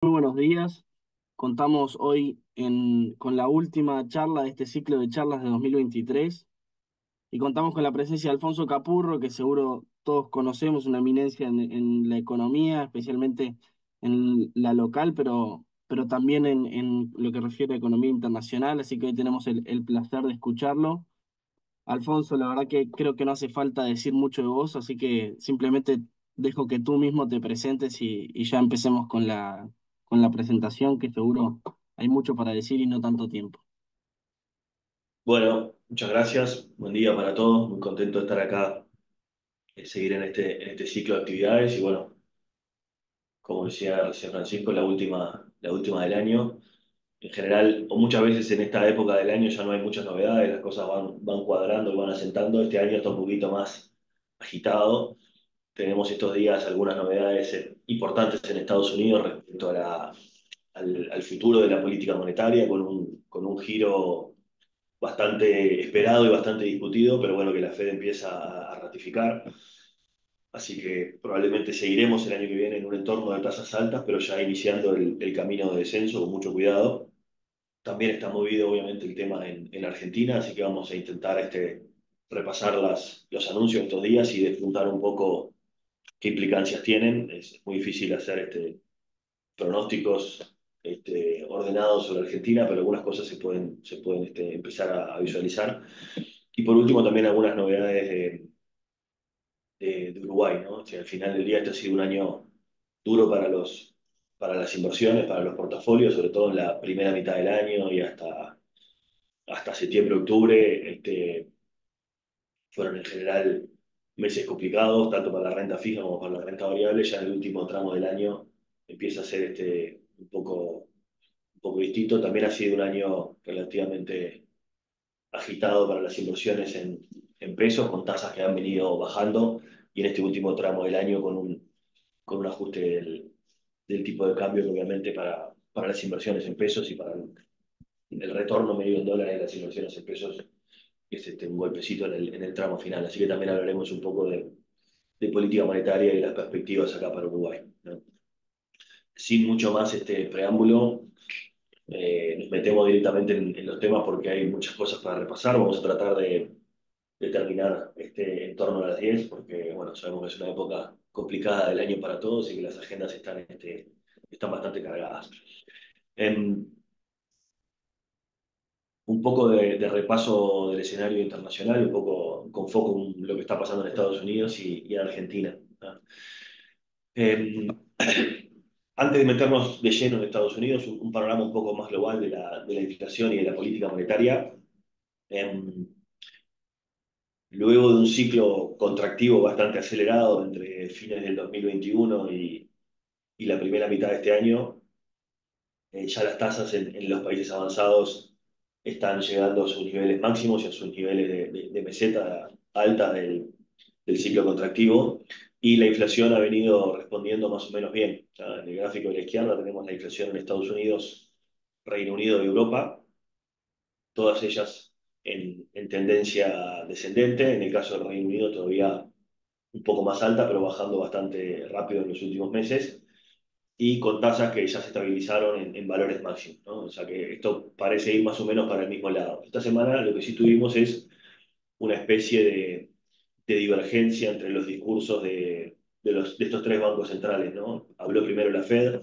Muy buenos días. Contamos hoy con la última charla de este ciclo de charlas de 2023 y contamos con la presencia de Alfonso Capurro, que seguro todos conocemos, una eminencia en la economía, especialmente en la local, pero también en lo que refiere a economía internacional, así que hoy tenemos el placer de escucharlo. Alfonso, la verdad que creo que no hace falta decir mucho de vos, así que simplemente dejo que tú mismo te presentes y ya empecemos con la presentación, que seguro hay mucho para decir y no tanto tiempo. Bueno, muchas gracias. Buen día para todos. Muy contento de estar acá, seguir en este ciclo de actividades. Y bueno, como decía recién Francisco, la última del año. En general, o muchas veces en esta época del año ya no hay muchas novedades, las cosas van cuadrando y van asentando. Este año está un poquito más agitado. Tenemos estos días algunas novedades importantes en Estados Unidos respecto al futuro de la política monetaria, con un giro bastante esperado y bastante discutido, pero bueno, que la Fed empieza a ratificar. Así que probablemente seguiremos el año que viene en un entorno de tasas altas, pero ya iniciando el camino de descenso con mucho cuidado. También está movido obviamente el tema en Argentina, así que vamos a intentar repasar los anuncios de estos días y despuntar un poco qué implicancias tienen. Es muy difícil hacer pronósticos ordenados sobre Argentina, pero algunas cosas se pueden empezar a visualizar. Y por último, también algunas novedades de Uruguay, ¿no? O sea, al final del día este ha sido un año duro para las inversiones, para los portafolios, sobre todo en la primera mitad del año y hasta septiembre, octubre. Fueron en general meses complicados, tanto para la renta fija como para la renta variable. Ya en el último tramo del año empieza a ser un poco distinto. También ha sido un año relativamente agitado para las inversiones en pesos, con tasas que han venido bajando, y en este último tramo del año con un ajuste del tipo de cambio, que obviamente para las inversiones en pesos y para el retorno medio en dólares de las inversiones en pesos es un golpecito en el tramo final. Así que también hablaremos un poco de política monetaria y las perspectivas acá para Uruguay, ¿no? Sin mucho más preámbulo, nos metemos directamente en los temas porque hay muchas cosas para repasar. Vamos a tratar de terminar en torno a las 10 porque bueno, sabemos que es una época complicada del año para todos y que las agendas están bastante cargadas. Em, un poco de repaso del escenario internacional, un poco con foco en lo que está pasando en Estados Unidos y en Argentina, ¿no? Em, Antes de meternos de lleno en Estados Unidos, un panorama un poco más global de la inflación y de la política monetaria. Em, Luego de un ciclo contractivo bastante acelerado entre fines del 2021 y la primera mitad de este año, ya las tasas en los países avanzados están llegando a sus niveles máximos y a sus niveles de meseta alta del ciclo contractivo, y la inflación ha venido respondiendo más o menos bien. En el gráfico de la izquierda tenemos la inflación en Estados Unidos, Reino Unido y Europa, todas ellas en tendencia descendente. En el caso del Reino Unido todavía un poco más alta, pero bajando bastante rápido en los últimos meses, y con tasas que ya se estabilizaron en valores máximos, ¿no? O sea que esto parece ir más o menos para el mismo lado. Esta semana lo que sí tuvimos es una especie de divergencia entre los discursos de estos tres bancos centrales, ¿no? Habló primero la Fed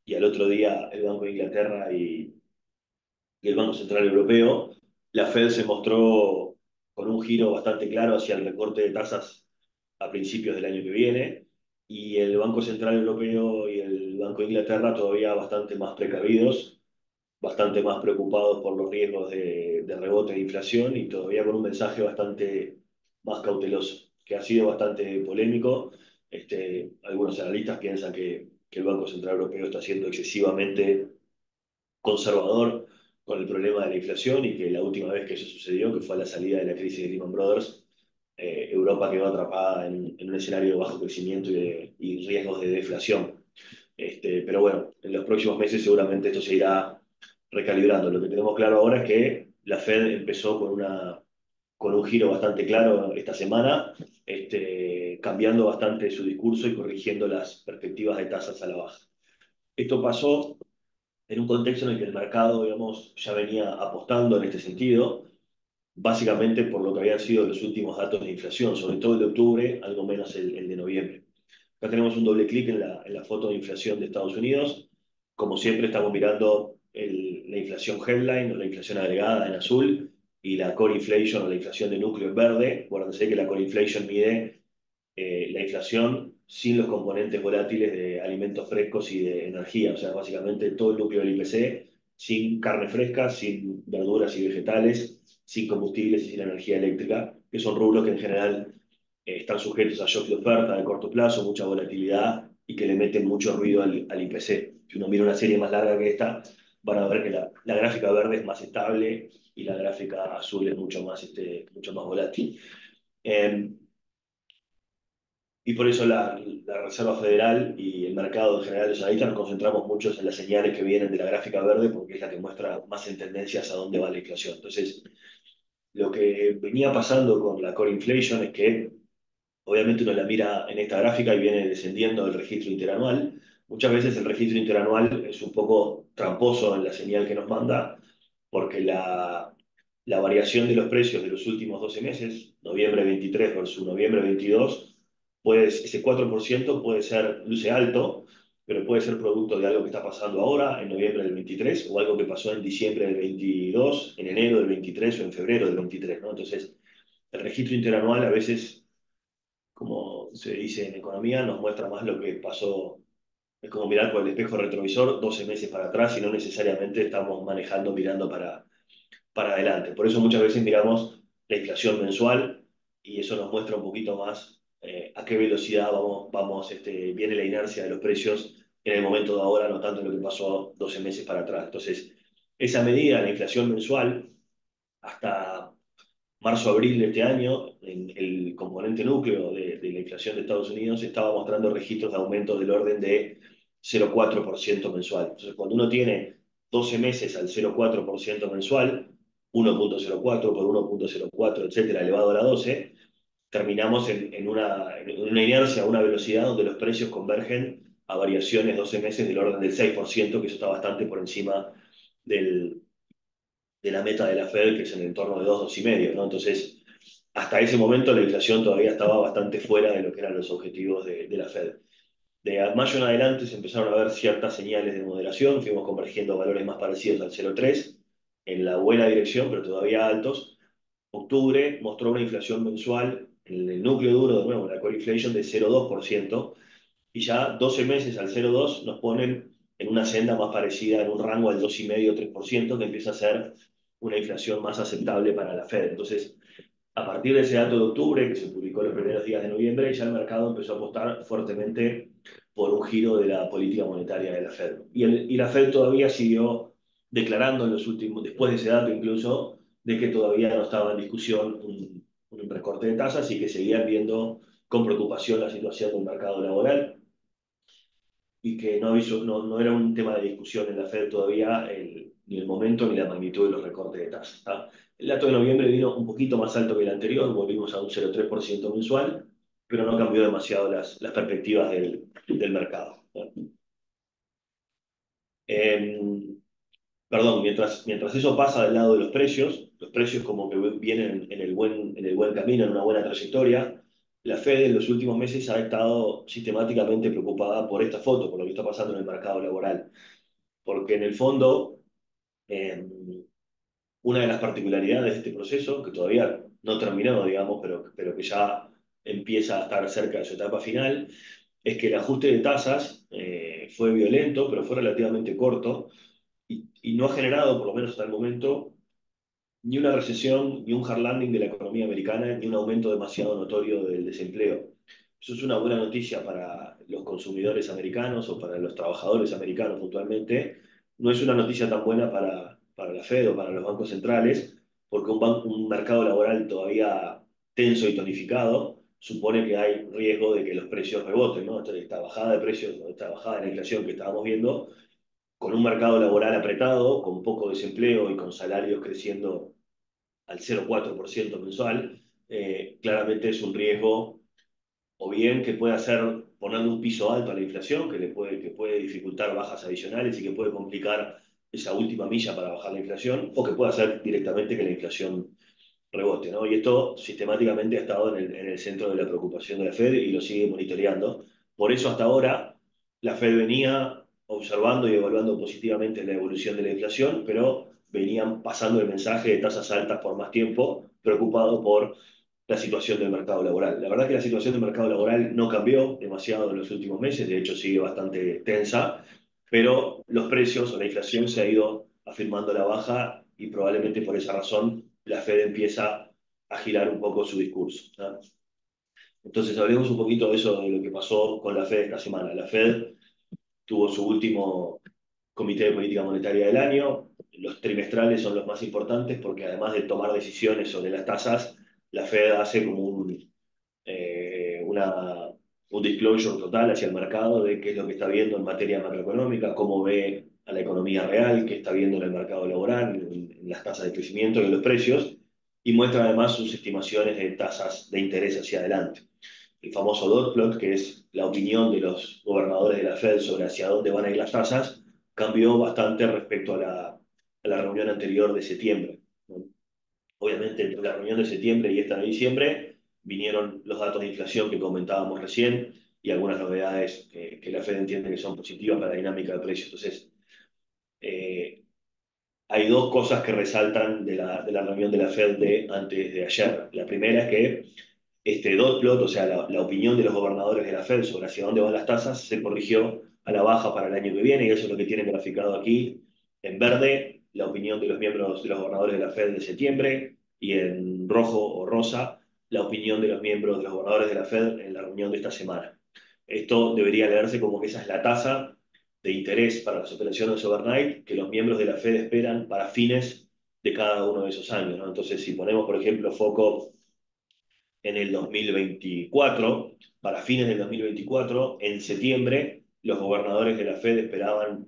y al otro día el Banco de Inglaterra y el Banco Central Europeo. La Fed se mostró con un giro bastante claro hacia el recorte de tasas a principios del año que viene, y el Banco Central Europeo y el Banco de Inglaterra todavía bastante más precavidos, bastante más preocupados por los riesgos de rebote de inflación, y todavía con un mensaje bastante más cauteloso, que ha sido bastante polémico. Algunos analistas piensan que el Banco Central Europeo está siendo excesivamente conservador con el problema de la inflación, y que la última vez que eso sucedió, que fue a la salida de la crisis de Lehman Brothers, Europa quedó atrapada en un escenario de bajo crecimiento y riesgos de deflación. Pero bueno, en los próximos meses seguramente esto se irá recalibrando. Lo que tenemos claro ahora es que la Fed empezó con un giro bastante claro esta semana, cambiando bastante su discurso y corrigiendo las perspectivas de tasas a la baja. Esto pasó en un contexto en el que el mercado, digamos, ya venía apostando en este sentido, básicamente por lo que habían sido los últimos datos de inflación, sobre todo el de octubre, algo menos el de noviembre. Acá tenemos un doble clic en la foto de inflación de Estados Unidos. Como siempre, estamos mirando la inflación headline o la inflación agregada en azul y la core inflation o la inflación de núcleo en verde. Acuérdense que la core inflation mide la inflación sin los componentes volátiles de alimentos frescos y de energía, o sea, básicamente todo el núcleo del IPC, sin carne fresca, sin verduras y vegetales, sin combustibles y sin energía eléctrica, que son rubros que en general están sujetos a shock de oferta de corto plazo, mucha volatilidad y que le meten mucho ruido al IPC. Si uno mira una serie más larga que esta, van a ver que la gráfica verde es más estable y la gráfica azul es mucho más volátil. Eh, y por eso la Reserva Federal y el mercado en general, los analistas, nos concentramos mucho en las señales que vienen de la gráfica verde porque es la que muestra más en tendencias a dónde va la inflación. Entonces, lo que venía pasando con la core inflation es que obviamente uno la mira en esta gráfica y viene descendiendo el registro interanual. Muchas veces el registro interanual es un poco tramposo en la señal que nos manda, porque la variación de los precios de los últimos 12 meses, noviembre 23 versus noviembre 22, pues ese 4% puede ser, luce alto, pero puede ser producto de algo que está pasando ahora, en noviembre del 23, o algo que pasó en diciembre del 22, en enero del 23 o en febrero del 23, ¿no? Entonces, el registro interanual a veces, como se dice en economía, nos muestra más lo que pasó. Es como mirar por el espejo retrovisor 12 meses para atrás y no necesariamente estamos manejando mirando para adelante. Por eso muchas veces miramos la inflación mensual y eso nos muestra un poquito más a qué velocidad viene la inercia de los precios en el momento de ahora, no tanto en lo que pasó 12 meses para atrás. Entonces, esa medida, la inflación mensual, hasta marzo-abril de este año, en el componente núcleo de la inflación de Estados Unidos estaba mostrando registros de aumento del orden de 0,4% mensual. Entonces, cuando uno tiene 12 meses al 0,4% mensual, 1,04 por 1,04, etcétera, elevado a la 12, terminamos en una inercia, una velocidad donde los precios convergen a variaciones 12 meses del orden del 6%, que eso está bastante por encima del, de la meta de la Fed, que es en el entorno de 2,5, ¿no? Entonces, hasta ese momento la inflación todavía estaba bastante fuera de lo que eran los objetivos de la Fed. De mayo en adelante se empezaron a ver ciertas señales de moderación, fuimos convergiendo a valores más parecidos al 0,3, en la buena dirección, pero todavía altos. Octubre mostró una inflación mensual en el núcleo duro, de nuevo, la core inflation de 0,2%, y ya 12 meses al 0,2 nos ponen en una senda más parecida, en un rango al 2,5-3%, que empieza a ser una inflación más aceptable para la Fed. Entonces, a partir de ese dato de octubre, que se publicó los primeros días de noviembre, ya el mercado empezó a apostar fuertemente por un giro de la política monetaria de la Fed. Y la Fed todavía siguió declarando en los últimos, después de ese dato incluso, de que todavía no estaba en discusión un recorte de tasas y que seguían viendo con preocupación la situación del mercado laboral y que no era un tema de discusión en la Fed todavía ni el momento ni la magnitud de los recortes de tasas. ¿Tá? El dato de noviembre vino un poquito más alto que el anterior, volvimos a un 0,3% mensual, pero no cambió demasiado las perspectivas del mercado. ¿Tá? Eh, Perdón, mientras eso pasa del lado de los precios como que vienen en el buen camino, en una buena trayectoria, la Fed en los últimos meses ha estado sistemáticamente preocupada por esta foto, por lo que está pasando en el mercado laboral. Porque en el fondo, eh, una de las particularidades de este proceso, que todavía no terminó, digamos, pero que ya empieza a estar cerca de su etapa final, es que el ajuste de tasas fue violento, pero fue relativamente corto y no ha generado, por lo menos hasta el momento, ni una recesión, ni un hard landing de la economía americana, ni un aumento demasiado notorio del desempleo. Eso es una buena noticia para los consumidores americanos o para los trabajadores americanos puntualmente. No es una noticia tan buena para la Fed o para los bancos centrales, porque un mercado laboral todavía tenso y tonificado supone que hay riesgo de que los precios reboten, ¿no? Entonces, esta bajada de precios, esta bajada de la inflación que estábamos viendo, con un mercado laboral apretado, con poco desempleo y con salarios creciendo al 0,4% mensual, claramente es un riesgo o bien que pueda ser ponerle un piso alto a la inflación que puede dificultar bajas adicionales y que puede complicar esa última milla para bajar la inflación, o que puede hacer directamente que la inflación rebote, ¿no? Y esto sistemáticamente ha estado en el centro de la preocupación de la Fed y lo sigue monitoreando. Por eso hasta ahora la Fed venía observando y evaluando positivamente la evolución de la inflación, pero venían pasando el mensaje de tasas altas por más tiempo, preocupado por la situación del mercado laboral. La verdad que la situación del mercado laboral no cambió demasiado en los últimos meses, de hecho sigue bastante tensa, pero los precios o la inflación se ha ido afirmando a la baja y probablemente por esa razón la Fed empieza a girar un poco su discurso, ¿no? Entonces hablemos un poquito de eso, de lo que pasó con la Fed esta semana. La Fed tuvo su último comité de política monetaria del año. Los trimestrales son los más importantes porque además de tomar decisiones sobre las tasas, la Fed hace como un disclosure total hacia el mercado de qué es lo que está viendo en materia macroeconómica, cómo ve a la economía real, qué está viendo en el mercado laboral, en las tasas de crecimiento y en los precios, y muestra además sus estimaciones de tasas de interés hacia adelante. El famoso dot plot, que es la opinión de los gobernadores de la Fed sobre hacia dónde van a ir las tasas, cambió bastante respecto a la reunión anterior de septiembre, ¿no? Obviamente, entre la reunión de septiembre y esta de diciembre, vinieron los datos de inflación que comentábamos recién y algunas novedades que la Fed entiende que son positivas para la dinámica de precios. Entonces, eh, hay dos cosas que resaltan de la reunión de la Fed de antes de ayer. La primera es que este dot plot, o sea, la opinión de los gobernadores de la Fed sobre hacia dónde van las tasas, se corrigió a la baja para el año que viene, y eso es lo que tienen graficado aquí en verde, la opinión de los miembros de los gobernadores de la Fed de septiembre, y en rojo o rosa, la opinión de los miembros de los gobernadores de la Fed en la reunión de esta semana. Esto debería leerse como que esa es la tasa de interés para las operaciones overnight que los miembros de la Fed esperan para fines de cada uno de esos años, ¿no? Entonces, si ponemos, por ejemplo, foco en el 2024, para fines del 2024, en septiembre, los gobernadores de la Fed esperaban,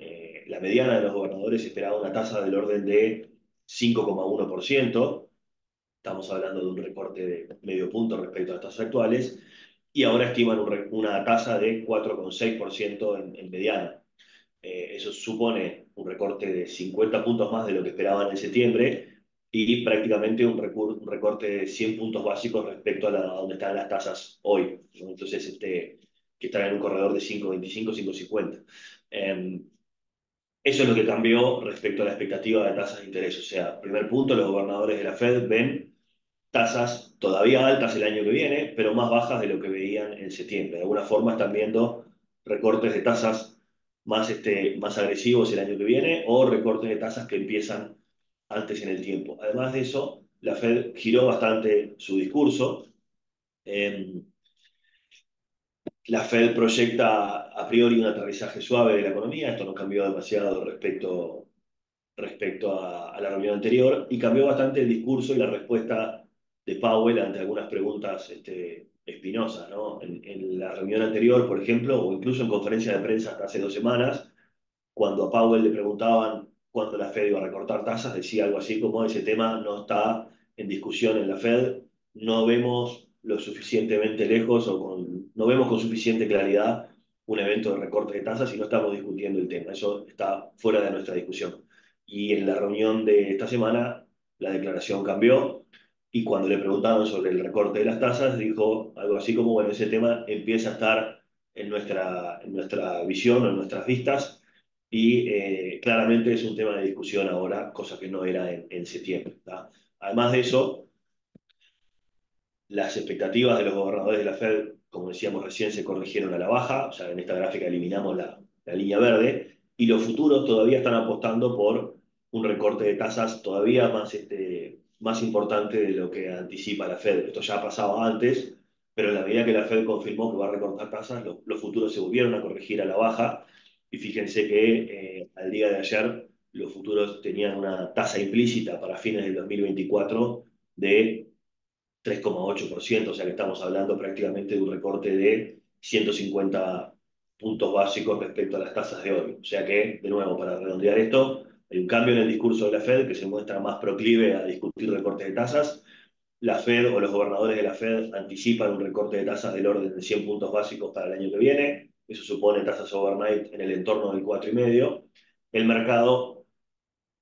la mediana de los gobernadores esperaba una tasa del orden de 5,1%. Estamos hablando de un recorte de medio punto respecto a las tasas actuales, y ahora estiman una tasa de 4,6% en mediana. Eso supone un recorte de 50 puntos más de lo que esperaban en septiembre y prácticamente un recorte de 100 puntos básicos respecto a donde están las tasas hoy, ¿no? Entonces, que están en un corredor de 5,25, 5,50. Eso es lo que cambió respecto a la expectativa de tasas de interés. O sea, primer punto, los gobernadores de la Fed ven tasas todavía altas el año que viene, pero más bajas de lo que veían en septiembre. De alguna forma están viendo recortes de tasas más agresivos el año que viene, o recortes de tasas que empiezan antes en el tiempo. Además de eso, la Fed giró bastante su discurso. Eh, la Fed proyecta a priori un aterrizaje suave de la economía. Esto no cambió demasiado respecto a la reunión anterior, y cambió bastante el discurso y la respuesta de Powell ante algunas preguntas espinosas, ¿no? En la reunión anterior, por ejemplo, o incluso en conferencia de prensa hasta hace 2 semanas, cuando a Powell le preguntaban cuándo la Fed iba a recortar tasas, decía algo así como: ese tema no está en discusión en la Fed, no vemos lo suficientemente lejos no vemos con suficiente claridad un evento de recorte de tasas y no estamos discutiendo el tema, eso está fuera de nuestra discusión. Y en la reunión de esta semana la declaración cambió, y cuando le preguntaron sobre el recorte de las tasas dijo algo así como: bueno, ese tema empieza a estar en nuestra visión o en nuestras vistas, y claramente es un tema de discusión ahora, cosa que no era en septiembre, ¿tá? Además de eso, las expectativas de los gobernadores de la Fed, como decíamos recién, se corrigieron a la baja. O sea, en esta gráfica eliminamos la línea verde, y los futuros todavía están apostando por un recorte de tasas todavía más importante de lo que anticipa la Fed. Esto ya pasaba antes, pero en la medida que la Fed confirmó que va a recortar tasas, los futuros se volvieron a corregir a la baja, y fíjense que al día de ayer los futuros tenían una tasa implícita para fines del 2024 de 3,8%. O sea que estamos hablando prácticamente de un recorte de 150 puntos básicos respecto a las tasas de hoy. O sea que, de nuevo, para redondear esto, hay un cambio en el discurso de la Fed que se muestra más proclive a discutir recortes de tasas. la Fed o los gobernadores de la Fed anticipan un recorte de tasas del orden de 100 puntos básicos para el año que viene. Eso supone tasas overnight en el entorno del 4,5. El mercado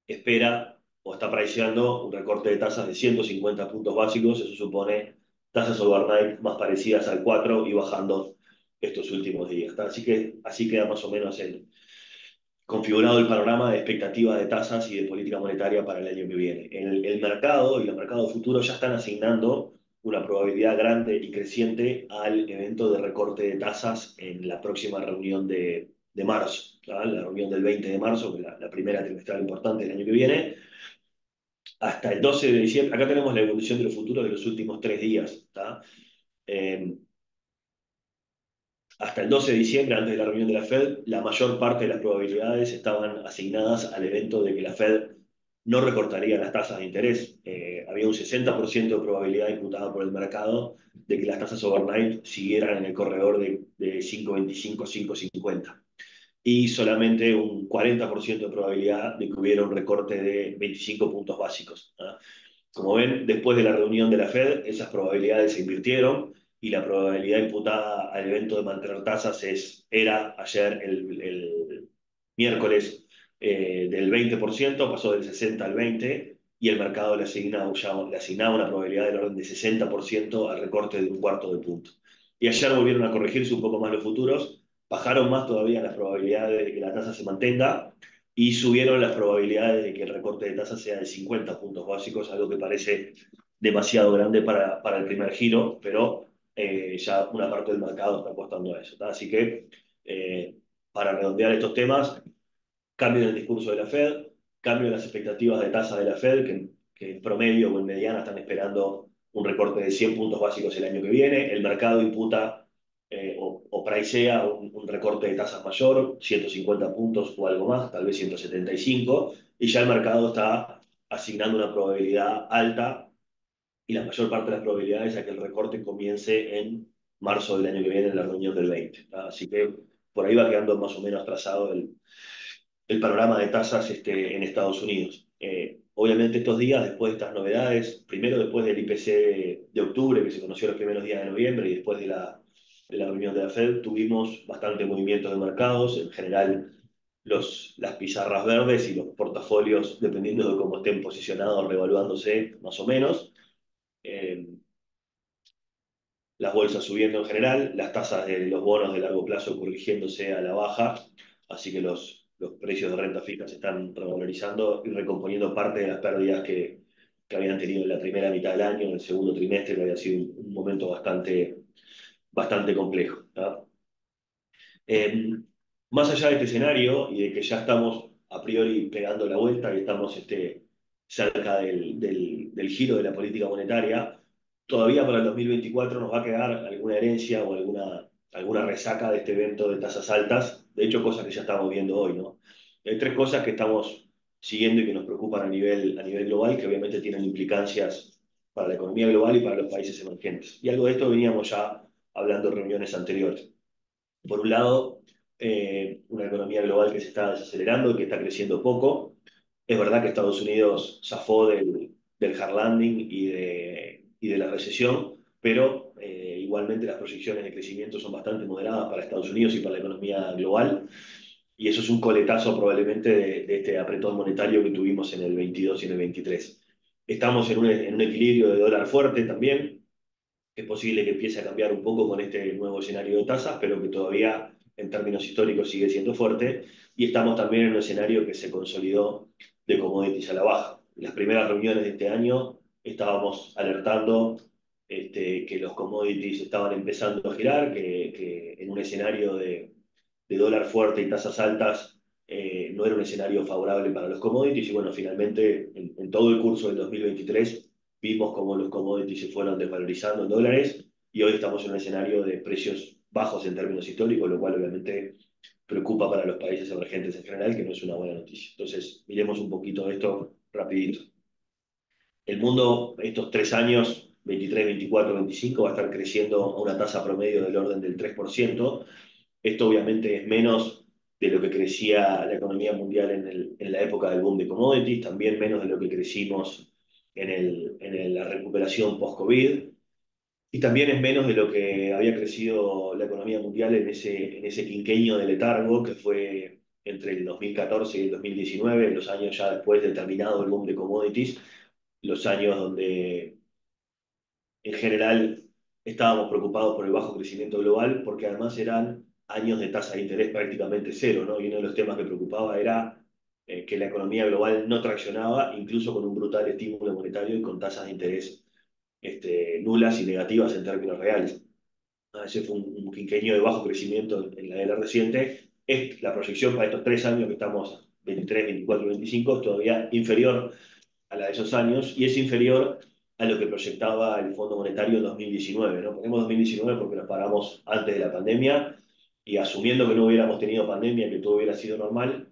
espera o está priceando un recorte de tasas de 150 puntos básicos. Eso supone tasas overnight más parecidas al 4 y bajando estos últimos días. Así que así queda más o menos configurado el panorama de expectativa de tasas y de política monetaria para el año que viene. El mercado y los mercados futuros ya están asignando una probabilidad grande y creciente al evento de recorte de tasas en la próxima reunión de marzo, ¿tá? La reunión del 20 de marzo, que es la primera trimestral importante del año que viene, hasta el 12 de diciembre. Acá tenemos la evolución de los futuros de los últimos 3 días. ¿Tá? Eh, Hasta el 12 de diciembre, antes de la reunión de la Fed, la mayor parte de las probabilidades estaban asignadas al evento de que la Fed no recortaría las tasas de interés. Había un 60% de probabilidad imputada por el mercado de que las tasas overnight siguieran en el corredor de 5,25, 5,50. Y solamente un 40% de probabilidad de que hubiera un recorte de 25 puntos básicos. ¿Ah? Como ven, después de la reunión de la Fed, esas probabilidades se invirtieron y la probabilidad imputada al evento de mantener tasas era ayer, el miércoles, del 20%, pasó del 60 al 20%, y el mercado le asignaba una probabilidad del orden de 60% al recorte de un cuarto de punto. Y ayer volvieron a corregirse un poco más los futuros, bajaron más todavía las probabilidades de que la tasa se mantenga y subieron las probabilidades de que el recorte de tasa sea de 50 puntos básicos, algo que parece demasiado grande para el primer giro, pero ya una parte del mercado está apostando a eso. ¿Tá? Así que, eh, para redondear estos temas, cambio en el discurso de la Fed, cambio en las expectativas de tasa de la Fed, que en promedio o en mediana están esperando un recorte de 100 puntos básicos el año que viene. El mercado imputa o pricea un recorte de tasas mayor, 150 puntos o algo más, tal vez 175, y ya el mercado está asignando una probabilidad alta y la mayor parte de las probabilidades a que el recorte comience en marzo del año que viene, en la reunión del 20. ¿Tá? Así que por ahí va quedando más o menos trazado el panorama de tasas en Estados Unidos. Obviamente estos días, después de estas novedades, primero después del IPC de octubre, que se conoció los primeros días de noviembre, y después de la reunión de la Fed, tuvimos bastante movimiento de mercados. En general, las pizarras verdes y los portafolios, dependiendo de cómo estén posicionados, revaluándose más o menos. Eh, las bolsas subiendo en general, las tasas de los bonos de largo plazo corrigiéndose a la baja, así que los precios de renta fija se están revalorizando y recomponiendo parte de las pérdidas que habían tenido en la primera mitad del año, en el segundo trimestre, que había sido un momento bastante complejo. ¿Tá? Eh, Más allá de este escenario y de que ya estamos a priori pegando la vuelta y estamos cerca del giro de la política monetaria, todavía para el 2024 nos va a quedar alguna herencia o alguna resaca de este evento de tasas altas, de hecho cosas que ya estamos viendo hoy, ¿no? Hay tres cosas que estamos siguiendo y que nos preocupan a nivel global, que obviamente tienen implicancias para la economía global y para los países emergentes. Y algo de esto veníamos ya hablando en reuniones anteriores. Por un lado, una economía global que se está desacelerando y que está creciendo poco. Es verdad que Estados Unidos zafó del hard landing y de la recesión, pero igualmente las proyecciones de crecimiento son bastante moderadas para Estados Unidos y para la economía global. Y eso es un coletazo probablemente de este apretón monetario que tuvimos en el 22 y en el 23. Estamos en un equilibrio de dólar fuerte también, es posible que empiece a cambiar un poco con este nuevo escenario de tasas, pero que todavía en términos históricos sigue siendo fuerte. Y estamos también en un escenario que se consolidó de commodities a la baja. En las primeras reuniones de este año estábamos alertando que los commodities estaban empezando a girar, que en un escenario de dólar fuerte y tasas altas no era un escenario favorable para los commodities. Y bueno, finalmente en todo el curso del 2023 vimos cómo los commodities se fueron desvalorizando en dólares y hoy estamos en un escenario de precios bajos en términos históricos, lo cual obviamente preocupa para los países emergentes en general, que no es una buena noticia. Entonces, miremos un poquito de esto rapidito. El mundo estos 3 años, 23, 24, 25, va a estar creciendo a una tasa promedio del orden del 3%. Esto obviamente es menos de lo que crecía la economía mundial en la época del boom de commodities, también menos de lo que crecimos la recuperación post-COVID. Y también es menos de lo que había crecido la economía mundial en ese quinquenio de letargo que fue entre el 2014 y el 2019, los años ya después de terminado el boom de commodities, los años donde en general estábamos preocupados por el bajo crecimiento global, porque además eran años de tasa de interés prácticamente cero, ¿no? Y uno de los temas que preocupaba era que la economía global no traccionaba, incluso con un brutal estímulo monetario y con tasas de interés nulas y negativas en términos reales. Ese fue un quinquenio de bajo crecimiento en la era reciente. La proyección para estos 3 años que estamos, 23, 24 y 25, es todavía inferior a la de esos años y es inferior a lo que proyectaba el Fondo Monetario en 2019, ¿no? Ponemos 2019 porque nos paramos antes de la pandemia y asumiendo que no hubiéramos tenido pandemia, que todo hubiera sido normal,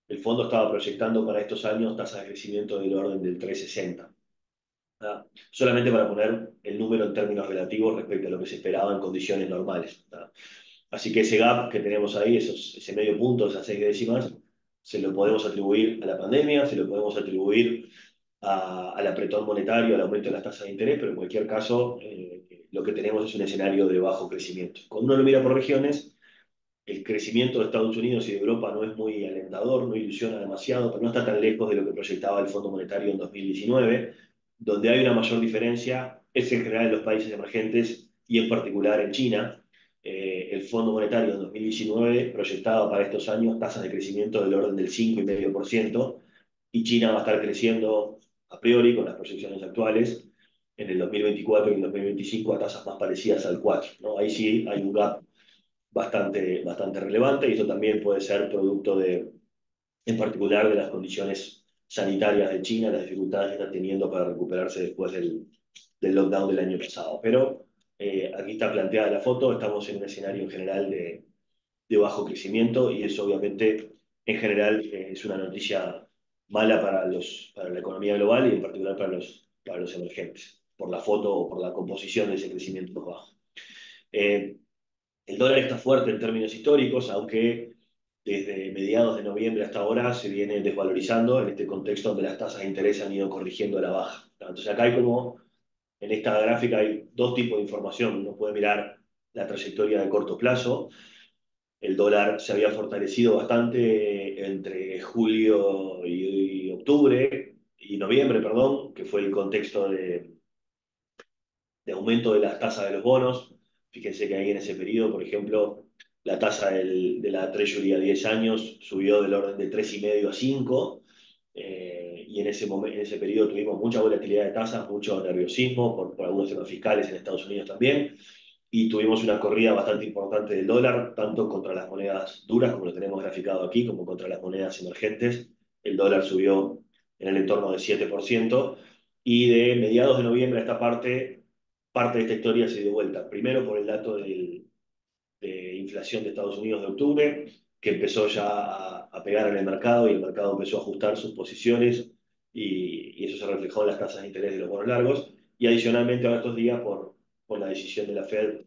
el fondo estaba proyectando para estos años tasas de crecimiento del orden del 3,60. ¿Ah? Solamente para poner el número en términos relativos respecto a lo que se esperaba en condiciones normales. ¿Ah? Así que ese gap que tenemos ahí, ese medio punto, esas 6 décimas, se lo podemos atribuir a la pandemia, se lo podemos atribuir al apretón monetario, al aumento de las tasas de interés, pero en cualquier caso lo que tenemos es un escenario de bajo crecimiento. Cuando uno lo mira por regiones, el crecimiento de Estados Unidos y de Europa no es muy alentador, no ilusiona demasiado, pero no está tan lejos de lo que proyectaba el Fondo Monetario en 2019. Donde hay una mayor diferencia es en general en los países emergentes y en particular en China. El Fondo Monetario en 2019 proyectaba para estos años tasas de crecimiento del orden del 5,5% y China va a estar creciendo a priori con las proyecciones actuales en el 2024 y el 2025 a tasas más parecidas al 4, ¿no? Ahí sí hay un gap bastante relevante y esto también puede ser producto en particular de las condiciones sanitarias de China, las dificultades que está teniendo para recuperarse después del lockdown del año pasado. Pero aquí está planteada la foto, estamos en un escenario en general de bajo crecimiento y eso obviamente en general es una noticia mala para la economía global y en particular para los emergentes, por la foto o por la composición de ese crecimiento bajo. Eh, el dólar está fuerte en términos históricos, aunque desde mediados de noviembre hasta ahora se viene desvalorizando en este contexto donde las tasas de interés han ido corrigiendo a la baja. Entonces acá hay como, en esta gráfica hay dos tipos de información. Uno puede mirar la trayectoria de corto plazo. El dólar se había fortalecido bastante entre julio y octubre, y noviembre, perdón, que fue el contexto de aumento de las tasas de los bonos. Fíjense que ahí en ese periodo, por ejemplo, la tasa de la Treasury a 10 años subió del orden de 3,5 a 5, y en ese periodo tuvimos mucha volatilidad de tasas, mucho nerviosismo por algunos temas fiscales en Estados Unidos también, y tuvimos una corrida bastante importante del dólar, tanto contra las monedas duras, como lo tenemos graficado aquí, como contra las monedas emergentes. El dólar subió en el entorno del 7%, y de mediados de noviembre a esta parte de esta historia se dio vuelta. Primero por el dato de inflación de Estados Unidos de octubre, que empezó ya a pegar en el mercado y el mercado empezó a ajustar sus posiciones y eso se reflejó en las tasas de interés de los bonos largos. Y adicionalmente ahora estos días por la decisión de la Fed,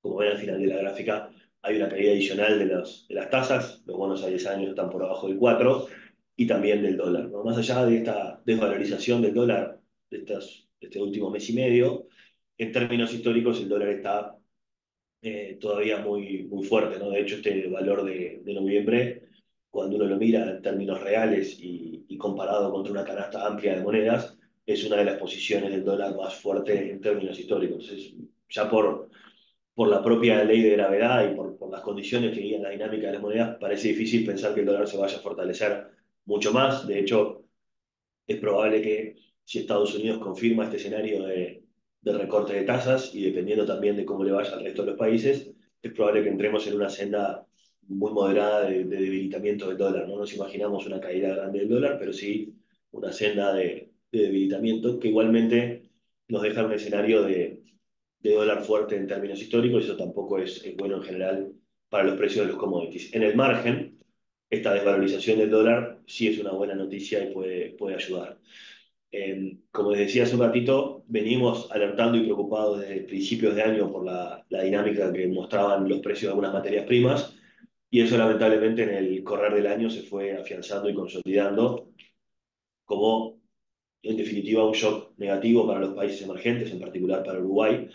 como ven al final de la gráfica, hay una caída adicional de las tasas, los bonos a 10 años están por abajo del 4 y también del dólar, ¿no? Más allá de esta desvalorización del dólar de este último mes y medio, en términos históricos el dólar está todavía muy fuerte, ¿no? De hecho, este valor de noviembre, cuando uno lo mira en términos reales y comparado contra una canasta amplia de monedas, es una de las posiciones del dólar más fuerte en términos históricos. Entonces, ya por la propia ley de gravedad y por las condiciones que guían la dinámica de las monedas, parece difícil pensar que el dólar se vaya a fortalecer mucho más. De hecho, es probable que si Estados Unidos confirma este escenario de recorte de tasas y dependiendo también de cómo le vaya al resto de los países, es probable que entremos en una senda muy moderada de debilitamiento del dólar. No nos imaginamos una caída grande del dólar, pero sí una senda de debilitamiento que igualmente nos deja un escenario de dólar fuerte en términos históricos y eso tampoco es bueno en general para los precios de los commodities. En el margen, esta desvalorización del dólar sí es una buena noticia y puede ayudar. Como les decía hace un ratito, venimos alertando y preocupados desde principios de año por la dinámica que mostraban los precios de algunas materias primas, y eso lamentablemente en el correr del año se fue afianzando y consolidando como en definitiva un shock negativo para los países emergentes, en particular para Uruguay.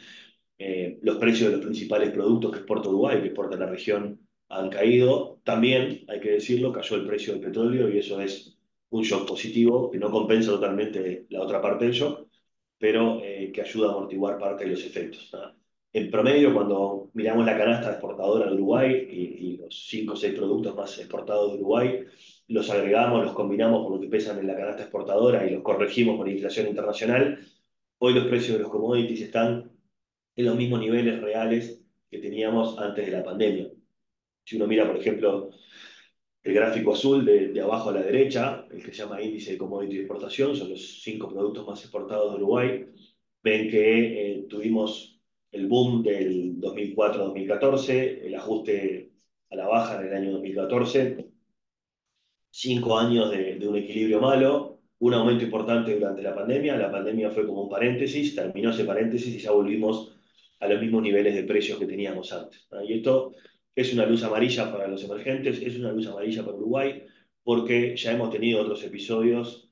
Los precios de los principales productos que exporta Uruguay, que exporta la región, han caído. También, hay que decirlo, cayó el precio del petróleo y eso es un shock positivo que no compensa totalmente la otra parte del shock, pero que ayuda a amortiguar parte de los efectos, ¿no? En promedio, cuando miramos la canasta exportadora de Uruguay y los 5 o 6 productos más exportados de Uruguay, los agregamos, los combinamos por lo que pesan en la canasta exportadora y los corregimos por inflación internacional, hoy los precios de los commodities están en los mismos niveles reales que teníamos antes de la pandemia. Si uno mira, por ejemplo, el gráfico azul de abajo a la derecha, el que se llama índice de commodity de exportación, son los 5 productos más exportados de Uruguay, ven que tuvimos el boom del 2004-2014, el ajuste a la baja en el año 2014, 5 años de un equilibrio malo, un aumento importante durante la pandemia fue como un paréntesis, terminó ese paréntesis y ya volvimos a los mismos niveles de precios que teníamos antes, ¿no? Y esto es una luz amarilla para los emergentes, es una luz amarilla para Uruguay, porque ya hemos tenido otros episodios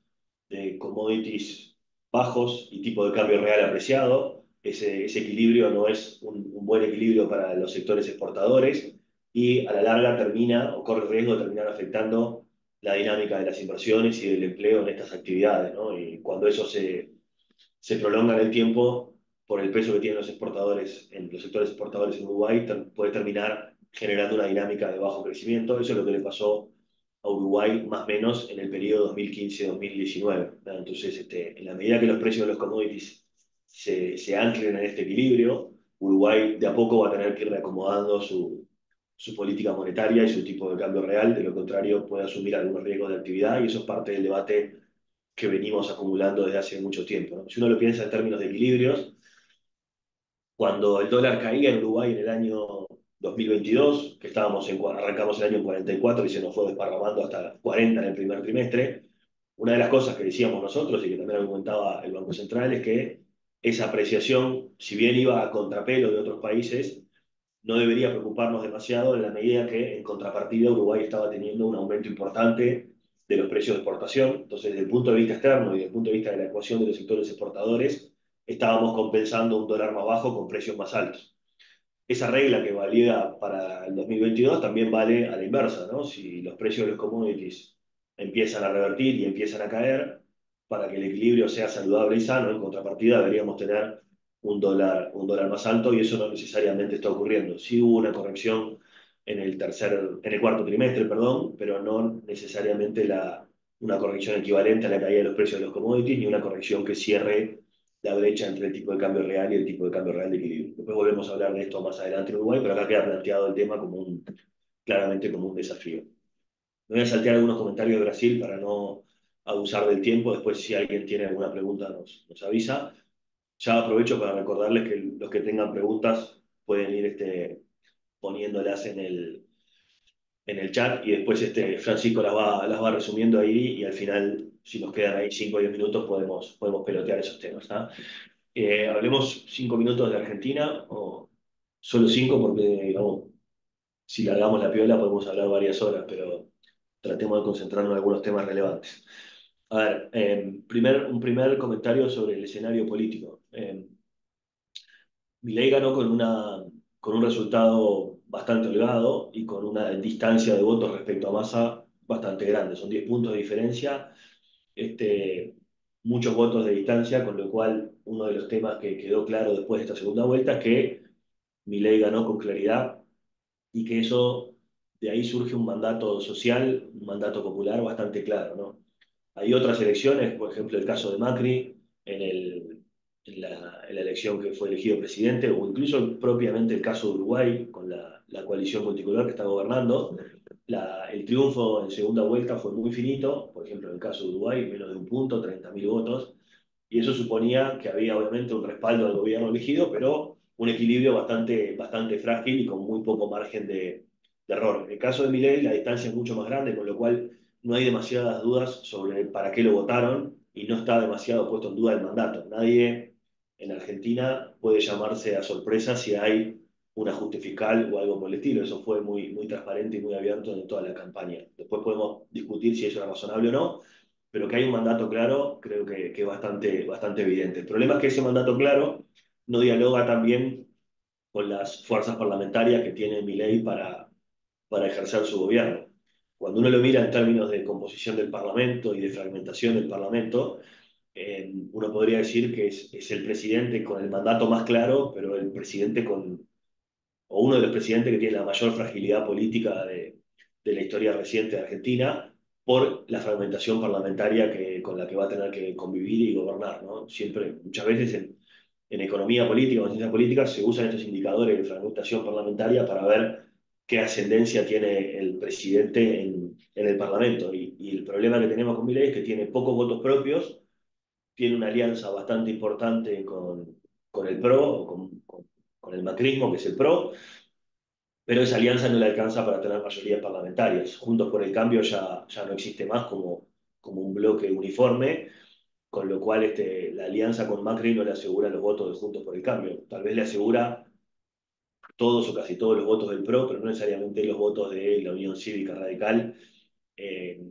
de commodities bajos y tipo de cambio real apreciado. Ese equilibrio no es un buen equilibrio para los sectores exportadores y a la larga termina o corre el riesgo de terminar afectando la dinámica de las inversiones y del empleo en estas actividades, ¿no? Y cuando eso se prolonga en el tiempo, por el peso que tienen los exportadores en los sectores exportadores en Uruguay, puede terminar generando una dinámica de bajo crecimiento. Eso es lo que le pasó a Uruguay más o menos en el periodo 2015-2019. Entonces, en la medida que los precios de los commodities se anclen en este equilibrio, Uruguay de a poco va a tener que ir reacomodando su política monetaria y su tipo de cambio real, de lo contrario puede asumir algunos riesgos de actividad y eso es parte del debate que venimos acumulando desde hace mucho tiempo, ¿no? Si uno lo piensa en términos de equilibrios, cuando el dólar caía en Uruguay en el año 2022, que arrancamos el año en 44 y se nos fue desparramando hasta 40 en el primer trimestre, una de las cosas que decíamos nosotros y que también argumentaba el Banco Central es que esa apreciación, si bien iba a contrapelo de otros países, no debería preocuparnos demasiado en la medida que en contrapartida Uruguay estaba teniendo un aumento importante de los precios de exportación. Entonces, desde el punto de vista externo y desde el punto de vista de la ecuación de los sectores exportadores, estábamos compensando un dólar más bajo con precios más altos. Esa regla que valía para el 2022 también vale a la inversa, ¿no? Si los precios de los commodities empiezan a revertir y empiezan a caer, para que el equilibrio sea saludable y sano, en contrapartida deberíamos tener un dólar más alto y eso no necesariamente está ocurriendo. Sí hubo una corrección en el cuarto trimestre, perdón, pero no necesariamente una corrección equivalente a la caída de los precios de los commodities ni una corrección que cierre la brecha entre el tipo de cambio real y el tipo de cambio real de equilibrio. Después volvemos a hablar de esto más adelante en Uruguay, pero acá queda planteado el tema claramente como un desafío. Me voy a saltear algunos comentarios de Brasil para no abusar del tiempo. Después, si alguien tiene alguna pregunta, nos avisa. Ya aprovecho para recordarles que los que tengan preguntas pueden ir poniéndolas en el chat y después Francisco las va resumiendo ahí y al final, si nos quedan ahí 5 o 10 minutos, podemos pelotear esos temas, ¿no? Hablemos 5 minutos de Argentina, o solo 5 porque, digamos, si largamos la piola podemos hablar varias horas, pero tratemos de concentrarnos en algunos temas relevantes. A ver, un primer comentario sobre el escenario político. Milei ganó con un resultado bastante holgado y con una distancia de votos respecto a Massa bastante grande. Son 10 puntos de diferencia, muchos votos de distancia, con lo cual uno de los temas que quedó claro después de esta segunda vuelta es que Milei ganó con claridad y que de ahí surge un mandato social, un mandato popular bastante claro, ¿no? Hay otras elecciones, por ejemplo, el caso de Macri en la elección que fue elegido presidente, o incluso propiamente el caso de Uruguay con la coalición multicolor que está gobernando. El triunfo en segunda vuelta fue muy finito, por ejemplo, en el caso de Uruguay, menos de un punto, 30.000 votos, y eso suponía que había obviamente un respaldo al gobierno elegido, pero un equilibrio bastante, bastante frágil y con muy poco margen de error. En el caso de Milei, la distancia es mucho más grande, con lo cual no hay demasiadas dudas sobre para qué lo votaron y no está demasiado puesto en duda el mandato. Nadie en Argentina puede llamarse a sorpresa si hay un ajuste fiscal o algo por el estilo. Eso fue muy, muy transparente y muy abierto en toda la campaña. Después podemos discutir si eso era razonable o no, pero que hay un mandato claro, creo que es bastante evidente. El problema es que ese mandato claro no dialoga también con las fuerzas parlamentarias que tiene Milei para ejercer su gobierno. Cuando uno lo mira en términos de composición del Parlamento y de fragmentación del Parlamento, uno podría decir que es el presidente con el mandato más claro, pero el presidente o uno de los presidentes que tiene la mayor fragilidad política de la historia reciente de Argentina, por la fragmentación parlamentaria con la que va a tener que convivir y gobernar, ¿no? Siempre, muchas veces en economía política o en ciencia política se usan estos indicadores de fragmentación parlamentaria para ver qué ascendencia tiene el presidente en el Parlamento. Y el problema que tenemos con Milei es que tiene pocos votos propios, tiene una alianza bastante importante con el PRO, o con el macrismo, que es el PRO, pero esa alianza no le alcanza para tener mayorías parlamentarias. Juntos por el Cambio ya no existe más como un bloque uniforme, con lo cual la alianza con Macri no le asegura los votos de Juntos por el Cambio. Tal vez le asegura todos o casi todos los votos del PRO, pero no necesariamente los votos de la Unión Cívica Radical. Eh,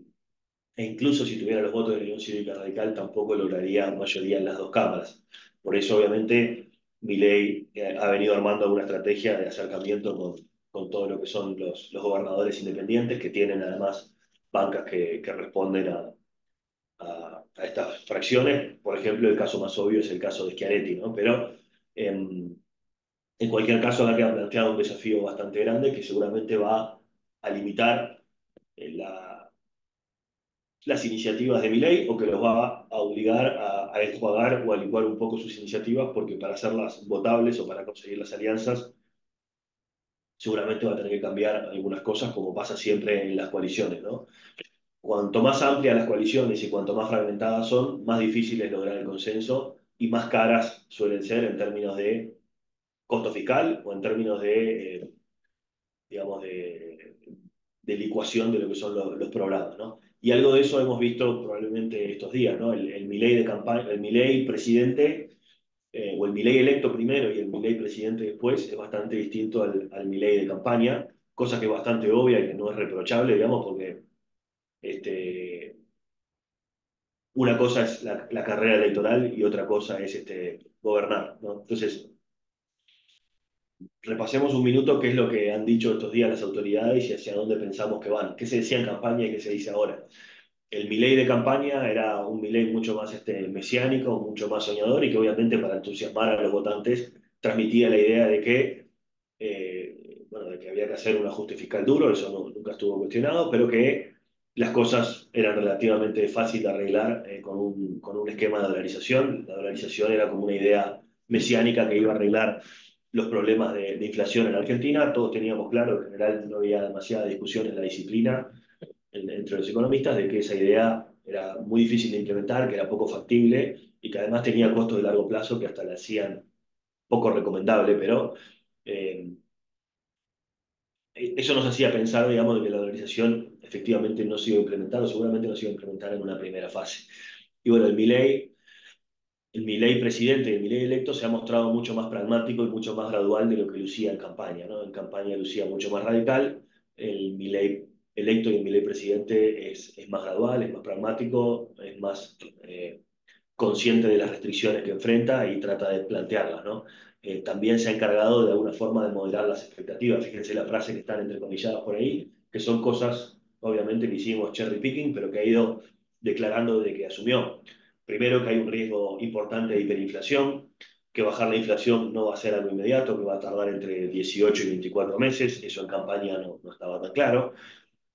e incluso si tuviera los votos de la Unión Cívica Radical, tampoco lograría mayoría en las dos cámaras. Por eso, obviamente, Milei ha venido armando alguna estrategia de acercamiento con todo lo que son los gobernadores independientes, que tienen además bancas que responden a estas fracciones. Por ejemplo, el caso más obvio es el caso de Schiaretti, ¿no? Pero en cualquier caso, ha quedado planteado un desafío bastante grande que seguramente va a limitar las iniciativas de Milei o que los va a obligar a enjuagar o a licuar un poco sus iniciativas porque para hacerlas votables o para conseguir las alianzas seguramente va a tener que cambiar algunas cosas como pasa siempre en las coaliciones, ¿no? Cuanto más amplias las coaliciones y cuanto más fragmentadas son, más difícil es lograr el consenso y más caras suelen ser en términos de costo fiscal o en términos digamos, de licuación de lo que son los programas, ¿no? Y algo de eso hemos visto probablemente estos días, ¿no? El Milei de campaña, el Milei presidente, o el Milei electo primero y el Milei presidente después, es bastante distinto al Milei de campaña, cosa que es bastante obvia y que no es reprochable, digamos, porque este, una cosa es la carrera electoral y otra cosa es gobernar, ¿no? Entonces, repasemos un minuto qué es lo que han dicho estos días las autoridades y hacia dónde pensamos que van, qué se decía en campaña y qué se dice ahora. El Milei de campaña era un Milei mucho más mesiánico, mucho más soñador y que obviamente para entusiasmar a los votantes transmitía la idea de que, bueno, de que había que hacer un ajuste fiscal duro, eso nunca estuvo cuestionado, pero que las cosas eran relativamente fáciles de arreglar con un esquema de dolarización. La dolarización era como una idea mesiánica que iba a arreglar los problemas de inflación en Argentina. Todos teníamos claro, en general no había demasiada discusión en la disciplina entre los economistas de que esa idea era muy difícil de implementar, que era poco factible y que además tenía costos de largo plazo que hasta la hacían poco recomendable, pero eh, eso nos hacía pensar, digamos, de que la dolarización efectivamente no se iba a implementar o seguramente no se iba a implementar en una primera fase. Y bueno, el Milei presidente y el Milei electo se ha mostrado mucho más pragmático y mucho más gradual de lo que lucía en campaña, ¿no? En campaña lucía mucho más radical, el Milei electo y el Milei presidente es más gradual, es más pragmático, es más consciente de las restricciones que enfrenta y trata de plantearlas, ¿no? También se ha encargado de alguna forma de moderar las expectativas. Fíjense la frase que están entrecomilladas por ahí, que son cosas, obviamente, que hicimos cherry picking, pero que ha ido declarando desde que asumió. Primero, que hay un riesgo importante de hiperinflación, que bajar la inflación no va a ser algo inmediato, que va a tardar entre 18 y 24 meses, eso en campaña no estaba tan claro,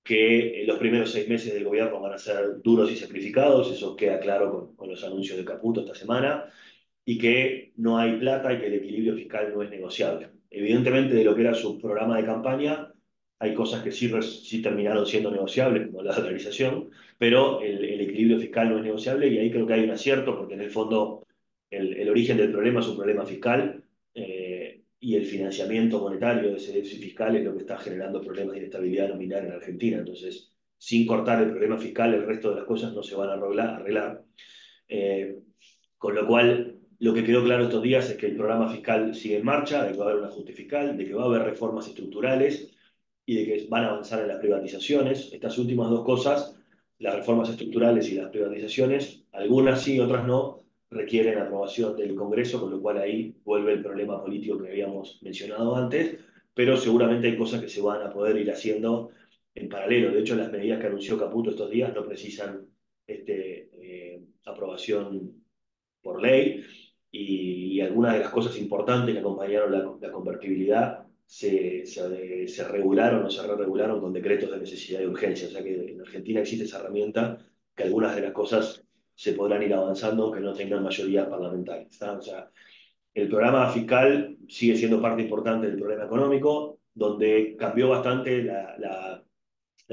que los primeros 6 meses del gobierno van a ser duros y sacrificados, eso queda claro con los anuncios de Caputo esta semana, y que no hay plata y que el equilibrio fiscal no es negociable. Evidentemente, de lo que era su programa de campaña, hay cosas que sí terminaron siendo negociables, como la dolarización, pero el equilibrio fiscal no es negociable y ahí creo que hay un acierto, porque en el fondo el origen del problema es un problema fiscal y el financiamiento monetario de ese déficit fiscal es lo que está generando problemas de inestabilidad nominal en Argentina. Entonces, sin cortar el problema fiscal, el resto de las cosas no se van a arreglar. Eh, con lo cual, lo que quedó claro estos días es que el programa fiscal sigue en marcha, de que va a haber un ajuste fiscal, de que va a haber reformas estructurales y de que van a avanzar en las privatizaciones. Estas últimas dos cosas las reformas estructurales y las privatizaciones, algunas sí, otras no, requieren aprobación del Congreso, con lo cual ahí vuelve el problema político que habíamos mencionado antes, pero seguramente hay cosas que se van a poder ir haciendo en paralelo. De hecho, las medidas que anunció Caputo estos días no precisan aprobación por ley y algunas de las cosas importantes que acompañaron la convertibilidad se regularon o se re-regularon con decretos de necesidad y urgencia. O sea que en Argentina existe esa herramienta que algunas de las cosas se podrán ir avanzando aunque no tengan mayoría parlamentaria. ¿Está? O sea, el programa fiscal sigue siendo parte importante del problema económico, donde cambió bastante las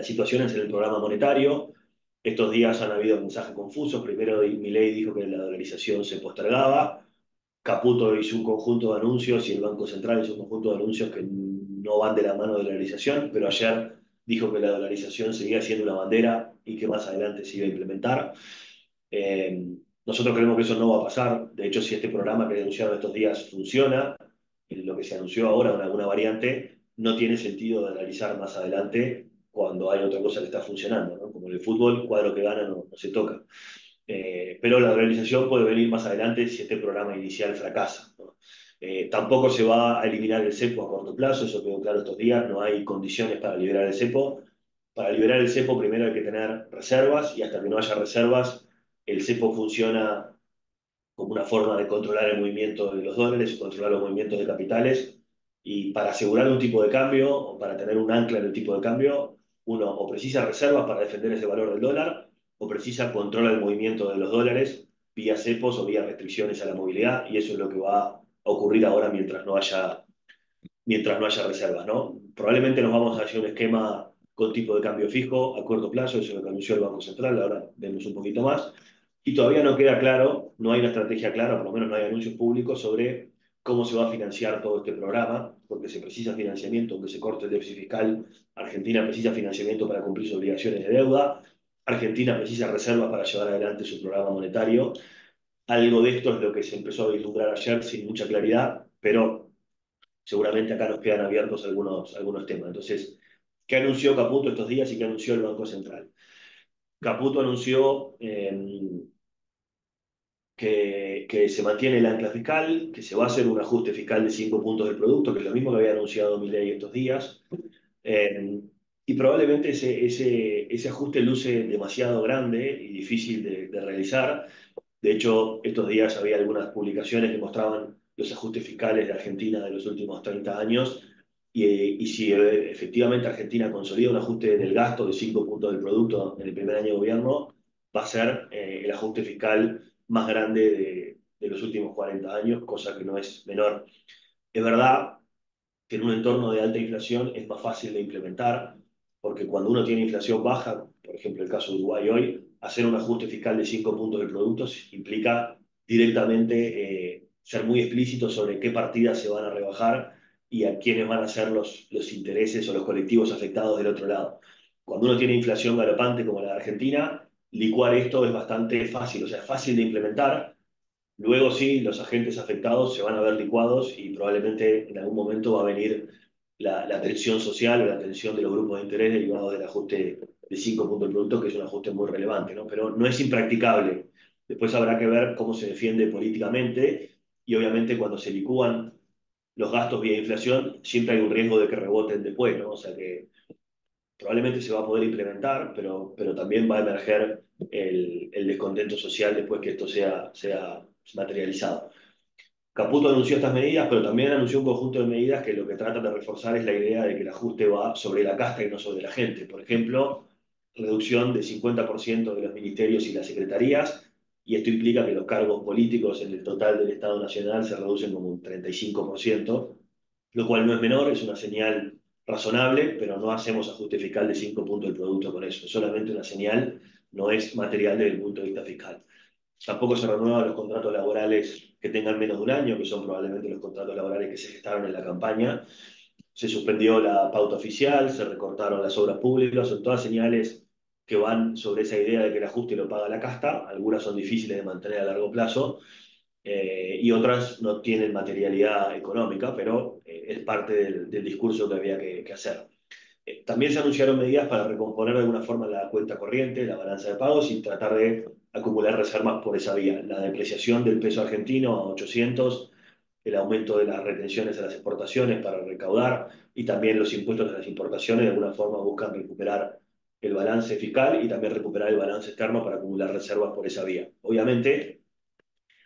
situaciones en el programa monetario. Estos días han habido mensajes confusos. Primero, Milei dijo que la dolarización se postergaba. Caputo hizo un conjunto de anuncios y el Banco Central hizo un conjunto de anuncios que no van de la mano de la dolarización, pero ayer dijo que la dolarización seguía siendo una bandera y que más adelante se iba a implementar. Eh, Nosotros creemos que eso no va a pasar. De hecho, si este programa que anunciaron estos días funciona, lo que se anunció ahora, alguna variante, no tiene sentido de analizar más adelante cuando hay otra cosa que está funcionando, ¿no? Como en el fútbol, cuadro que gana no se toca. Pero la realización puede venir más adelante si este programa inicial fracasa, ¿no? Tampoco se va a eliminar el cepo a corto plazo, eso quedó claro estos días, no hay condiciones para liberar el cepo. Para liberar el cepo primero hay que tener reservas y hasta que no haya reservas, el cepo funciona como una forma de controlar el movimiento de los dólares y controlar los movimientos de capitales. Y para asegurar un tipo de cambio o para tener un ancla en el tipo de cambio, uno o precisa reservas para defender ese valor del dólar o precisa controlar el movimiento de los dólares vía cepos o vía restricciones a la movilidad. Y eso es lo que va a ocurrir ahora mientras no haya reservas, ¿no? Probablemente nos vamos hacia un esquema con tipo de cambio fijo a corto plazo, eso es lo que anunció el Banco Central, ahora vemos un poquito más, y todavía no queda claro, no hay una estrategia clara, por lo menos no hay anuncios públicos sobre cómo se va a financiar todo este programa, porque se precisa financiamiento, aunque se corte el déficit fiscal, Argentina precisa financiamiento para cumplir sus obligaciones de deuda, Argentina precisa reservas para llevar adelante su programa monetario. Algo de esto es lo que se empezó a vislumbrar ayer sin mucha claridad, pero seguramente acá nos quedan abiertos algunos temas. Entonces, ¿qué anunció Caputo estos días y qué anunció el Banco Central? Caputo anunció que se mantiene el ancla fiscal, que se va a hacer un ajuste fiscal de 5 puntos del producto, que es lo mismo que había anunciado Milei estos días. Eh, y probablemente ese ajuste luce demasiado grande y difícil de realizar. De hecho, estos días había algunas publicaciones que mostraban los ajustes fiscales de Argentina de los últimos 30 años y si efectivamente Argentina consolida un ajuste del gasto de 5 puntos del producto en el primer año de gobierno, va a ser el ajuste fiscal más grande de los últimos 40 años, cosa que no es menor. Es verdad que en un entorno de alta inflación es más fácil de implementar, porque cuando uno tiene inflación baja, por ejemplo el caso de Uruguay hoy, hacer un ajuste fiscal de 5 puntos del producto implica directamente ser muy explícito sobre qué partidas se van a rebajar y a quiénes van a ser los intereses o los colectivos afectados del otro lado. Cuando uno tiene inflación galopante como la de Argentina, licuar esto es bastante fácil, o sea, es fácil de implementar. Luego sí, los agentes afectados se van a ver licuados y probablemente en algún momento va a venir la tensión social o la tensión de los grupos de interés derivados del ajuste de 5 puntos del producto, que es un ajuste muy relevante, ¿no? Pero no es impracticable. Después habrá que ver cómo se defiende políticamente y obviamente cuando se licúan los gastos vía inflación, siempre hay un riesgo de que reboten después, ¿no? O sea que probablemente se va a poder implementar, pero también va a emerger el descontento social después que esto sea materializado. Caputo anunció estas medidas, pero también anunció un conjunto de medidas que lo que tratan de reforzar es la idea de que el ajuste va sobre la casta y no sobre la gente. Por ejemplo, reducción de 50% de los ministerios y las secretarías, y esto implica que los cargos políticos en el total del Estado Nacional se reducen como un 35%, lo cual no es menor, es una señal razonable, pero no hacemos ajuste fiscal de 5 puntos del producto con eso, es solamente una señal, no es material desde el punto de vista fiscal. Tampoco se renuevan los contratos laborales que tengan menos de un año, que son probablemente los contratos laborales que se gestaron en la campaña. Se suspendió la pauta oficial, se recortaron las obras públicas, son todas señales que van sobre esa idea de que el ajuste lo paga la casta. Algunas son difíciles de mantener a largo plazo y otras no tienen materialidad económica, pero es parte del discurso que había que hacer. También se anunciaron medidas para recomponer de alguna forma la cuenta corriente, la balanza de pagos y tratar de acumular reservas por esa vía. La depreciación del peso argentino a 800, el aumento de las retenciones a las exportaciones para recaudar y también los impuestos a las importaciones de alguna forma buscan recuperar el balance fiscal y también recuperar el balance externo para acumular reservas por esa vía. Obviamente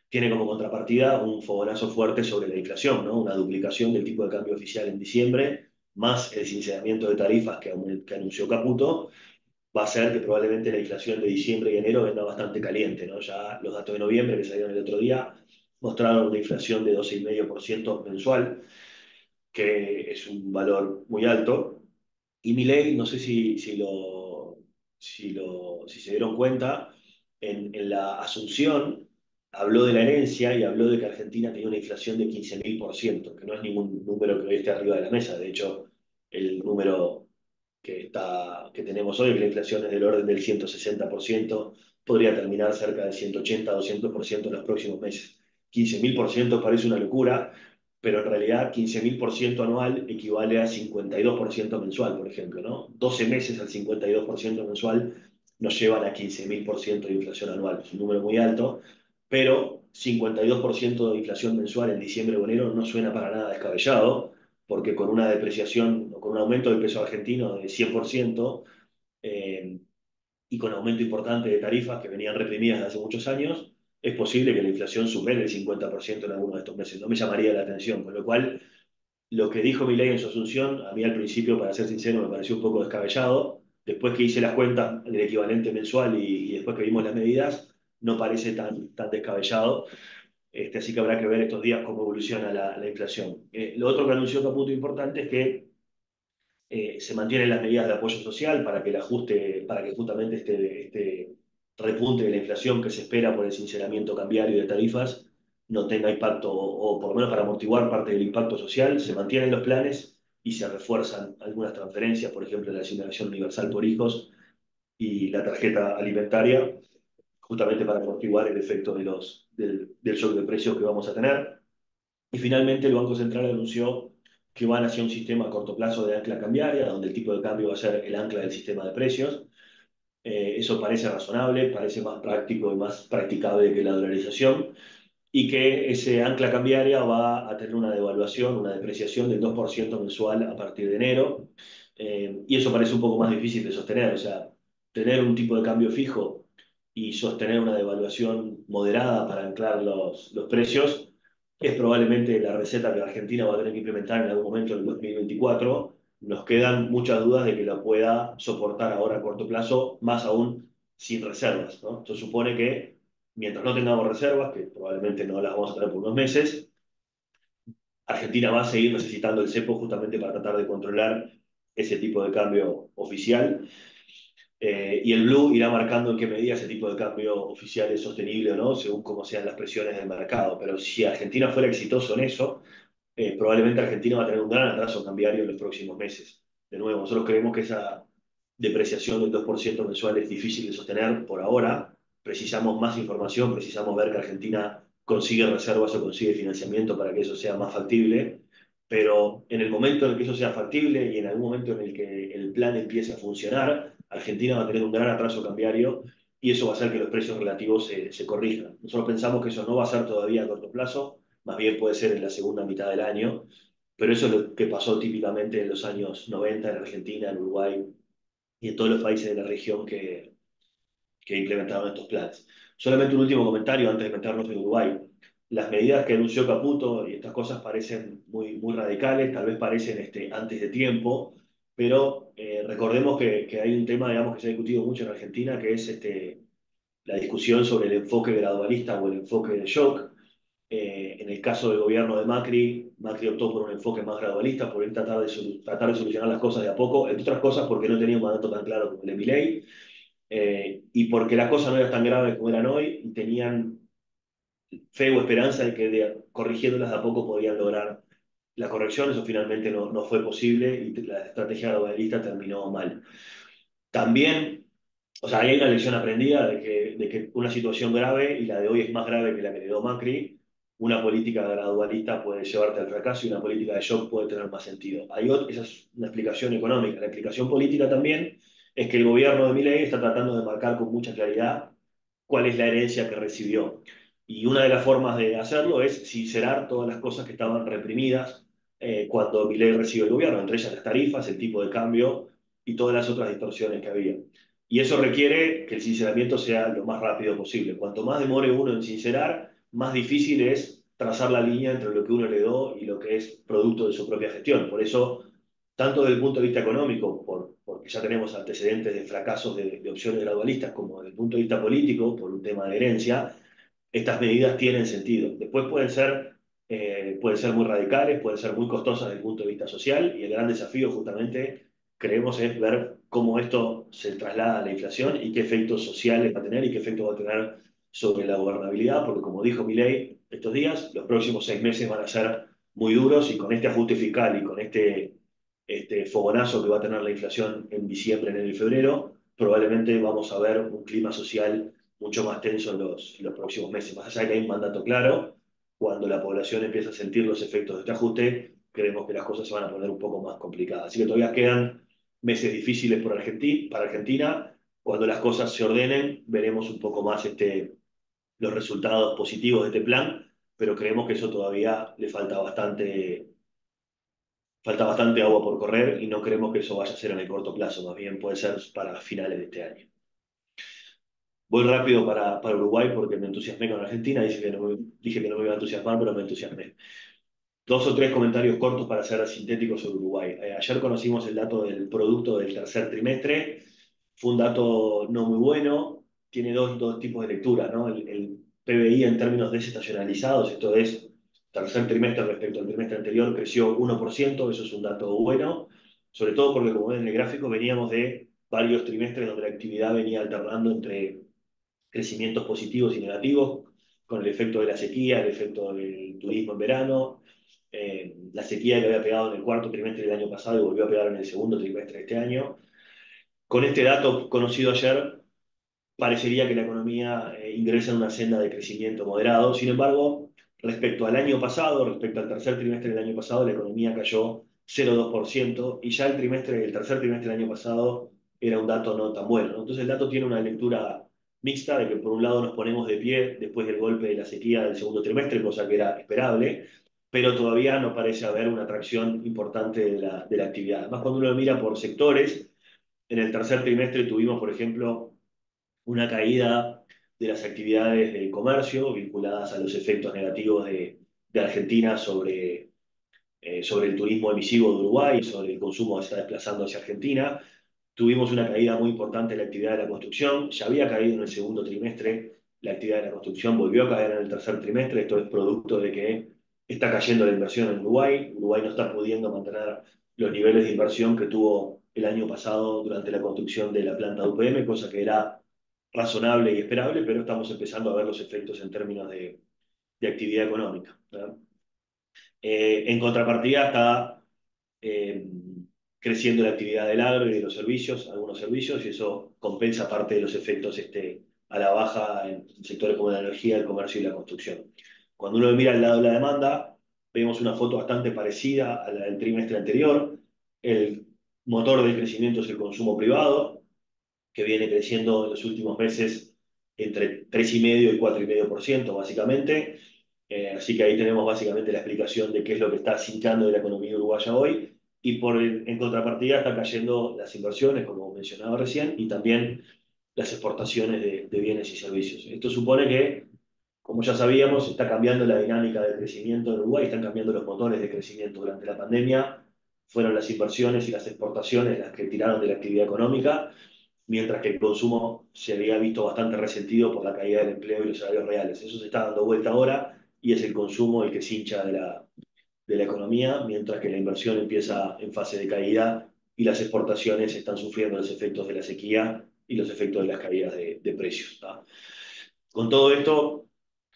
tiene como contrapartida un fogonazo fuerte sobre la inflación, ¿no? Una duplicación del tipo de cambio oficial en diciembre, más el sinceramiento de tarifas que anunció Caputo, va a hacer que probablemente la inflación de diciembre y enero venga bastante caliente, ¿no? Ya los datos de noviembre que salieron el otro día mostraron una inflación de 12,5% mensual, que es un valor muy alto. Y Milei, no sé si se dieron cuenta, en la Asunción habló de la herencia y habló de que Argentina tenía una inflación de 15,000%, que no es ningún número que hoy esté arriba de la mesa. De hecho, el número que tenemos hoy, que la inflación es del orden del 160%, podría terminar cerca del 180-200% en los próximos meses. 15,000% parece una locura, pero en realidad 15,000% anual equivale a 52% mensual, por ejemplo, ¿no? 12 meses al 52% mensual nos llevan a 15,000% de inflación anual. Es un número muy alto, pero 52% de inflación mensual en diciembre o enero no suena para nada descabellado, porque con una depreciación o con un aumento del peso argentino de 100%, eh, y con aumento importante de tarifas que venían reprimidas desde hace muchos años, es posible que la inflación supere el 50% en alguno de estos meses. No me llamaría la atención, con lo cual lo que dijo Milei en su asunción, a mí al principio, para ser sincero, me pareció un poco descabellado. Después que hice las cuentas del equivalente mensual y después que vimos las medidas, no parece tan descabellado. Así que habrá que ver estos días cómo evoluciona la inflación. Lo otro que anunció Caputo importante es que se mantienen las medidas de apoyo social para que el ajuste, para que justamente este repunte de la inflación que se espera por el sinceramiento cambiario de tarifas no tenga impacto, o por lo menos para amortiguar parte del impacto social, se mantienen los planes y se refuerzan algunas transferencias, por ejemplo, la asignación universal por hijos y la tarjeta alimentaria, justamente para amortiguar el efecto del shock de precios que vamos a tener. Y finalmente el Banco Central anunció que van hacia un sistema a corto plazo de ancla cambiaria, donde el tipo de cambio va a ser el ancla del sistema de precios. Eso parece razonable, parece más práctico y más practicable que la dolarización, y que ese ancla cambiaria va a tener una devaluación, una depreciación del 2% mensual a partir de enero, y eso parece un poco más difícil de sostener, o sea, tener un tipo de cambio fijo y sostener una devaluación moderada para anclar los precios es probablemente la receta que Argentina va a tener que implementar en algún momento en el 2024. Nos quedan muchas dudas de que la pueda soportar ahora a corto plazo, más aún sin reservas, ¿no? Esto supone que mientras no tengamos reservas, que probablemente no las vamos a tener por unos meses, Argentina va a seguir necesitando el cepo justamente para tratar de controlar ese tipo de cambio oficial. Y el Blue irá marcando en qué medida ese tipo de cambio oficial es sostenible o no, según cómo sean las presiones del mercado. Pero si Argentina fuera exitoso en eso, probablemente Argentina va a tener un gran atraso cambiario en los próximos meses. De nuevo, nosotros creemos que esa depreciación del 2% mensual es difícil de sostener por ahora. Precisamos más información, precisamos ver que Argentina consigue reservas o consigue financiamiento para que eso sea más factible. Pero en el momento en el que eso sea factible y en algún momento en el que el plan empiece a funcionar, Argentina va a tener un gran atraso cambiario y eso va a hacer que los precios relativos se corrijan. Nosotros pensamos que eso no va a ser todavía a corto plazo, más bien puede ser en la segunda mitad del año, pero eso es lo que pasó típicamente en los años 90 en Argentina, en Uruguay y en todos los países de la región que implementaron estos planes. Solamente un último comentario antes de meternos en Uruguay. Las medidas que anunció Caputo y estas cosas parecen muy radicales, tal vez parecen antes de tiempo, pero recordemos que hay un tema, digamos, que se ha discutido mucho en Argentina, que es la discusión sobre el enfoque gradualista o el enfoque de shock. En el caso del gobierno de Macri, Macri optó por un enfoque más gradualista, por él tratar de solucionar las cosas de a poco, entre otras cosas porque no tenía un mandato tan claro como el de Milei, y porque las cosas no eran tan graves como eran hoy, y tenían fe o esperanza de que corrigiéndolas de a poco podían lograr la corrección. Eso finalmente no fue posible y la estrategia globalista terminó mal. También, o sea, ahí hay una lección aprendida de que una situación grave, y la de hoy es más grave que la que le dio Macri, una política gradualista puede llevarte al fracaso y una política de shock puede tener más sentido. Esa es una explicación económica. La explicación política también es que el gobierno de Milei está tratando de marcar con mucha claridad cuál es la herencia que recibió. Y una de las formas de hacerlo es sincerar todas las cosas que estaban reprimidas cuando Milei recibió el gobierno, entre ellas las tarifas, el tipo de cambio y todas las otras distorsiones que había. Y eso requiere que el sinceramiento sea lo más rápido posible. Cuanto más demore uno en sincerar, más difícil es trazar la línea entre lo que uno heredó y lo que es producto de su propia gestión. Por eso, tanto desde el punto de vista económico, porque ya tenemos antecedentes de fracasos de opciones gradualistas, como desde el punto de vista político, por un tema de herencia, estas medidas tienen sentido. Después pueden ser muy radicales, pueden ser muy costosas desde el punto de vista social, y el gran desafío justamente, creemos, es ver cómo esto se traslada a la inflación y qué efectos sociales va a tener y qué efecto va a tener sobre la gobernabilidad, porque como dijo Milei estos días, los próximos 6 meses van a ser muy duros y con este ajuste fiscal y con este fogonazo que va a tener la inflación en diciembre, enero y febrero, probablemente vamos a ver un clima social mucho más tenso en los próximos meses. Más allá de que hay un mandato claro, cuando la población empieza a sentir los efectos de este ajuste, creemos que las cosas se van a poner un poco más complicadas. Así que todavía quedan meses difíciles para Argentina. Cuando las cosas se ordenen, veremos un poco más los resultados positivos de este plan, pero creemos que eso todavía le falta bastante agua por correr y no creemos que eso vaya a ser en el corto plazo, más bien puede ser para finales de este año. Voy rápido para Uruguay porque me entusiasmé con Argentina, dije que no me iba a entusiasmar, pero me entusiasmé. Dos o tres comentarios cortos para ser sintéticos sobre Uruguay. Ayer conocimos el dato del producto del tercer trimestre. Fue un dato no muy bueno. Tiene dos tipos de lectura, ¿no? El PBI en términos desestacionalizados, esto es, tercer trimestre respecto al trimestre anterior, creció 1%. Eso es un dato bueno, sobre todo porque, como ven en el gráfico, veníamos de varios trimestres donde la actividad venía alternando entre crecimientos positivos y negativos, con el efecto de la sequía, el efecto del turismo en verano, la sequía que había pegado en el cuarto trimestre del año pasado y volvió a pegar en el segundo trimestre de este año. Con este dato conocido ayer, parecería que la economía ingresa en una senda de crecimiento moderado. Sin embargo, respecto al año pasado, respecto al tercer trimestre del año pasado, la economía cayó 0,2% y ya el tercer trimestre del año pasado era un dato no tan bueno, ¿no? Entonces el dato tiene una lectura mixta de que por un lado nos ponemos de pie después del golpe de la sequía del segundo trimestre, cosa que era esperable, pero todavía no parece haber una atracción importante de la actividad. Además, cuando uno lo mira por sectores, en el tercer trimestre tuvimos, por ejemplo, una caída de las actividades del comercio vinculadas a los efectos negativos de Argentina sobre el turismo emisivo de Uruguay, sobre el consumo que se está desplazando hacia Argentina. Tuvimos una caída muy importante en la actividad de la construcción. Ya había caído en el segundo trimestre la actividad de la construcción, volvió a caer en el tercer trimestre. Esto es producto de que está cayendo la inversión en Uruguay. Uruguay no está pudiendo mantener los niveles de inversión que tuvo el año pasado durante la construcción de la planta de UPM, cosa que era razonable y esperable, pero estamos empezando a ver los efectos en términos de actividad económica, ¿no? En contrapartida está eh, creciendo la actividad del agro y de los servicios, algunos servicios, y eso compensa parte de los efectos a la baja en sectores como la energía, el comercio y la construcción. Cuando uno mira al lado de la demanda, vemos una foto bastante parecida a la del trimestre anterior. El motor del crecimiento es el consumo privado, que viene creciendo en los últimos meses entre 3,5 y 4,5%, básicamente. Así que ahí tenemos básicamente la explicación de qué es lo que está cinchando de la economía uruguaya hoy. Y en contrapartida están cayendo las inversiones, como mencionaba recién, y también las exportaciones de bienes y servicios. Esto supone que, como ya sabíamos, está cambiando la dinámica del crecimiento en Uruguay, están cambiando los motores de crecimiento durante la pandemia. Fueron las inversiones y las exportaciones las que tiraron de la actividad económica, mientras que el consumo se había visto bastante resentido por la caída del empleo y los salarios reales. Eso se está dando vuelta ahora y es el consumo el que se hincha de la economía, mientras que la inversión empieza en fase de caída y las exportaciones están sufriendo los efectos de la sequía y los efectos de las caídas de precios, ¿tá? Con todo esto,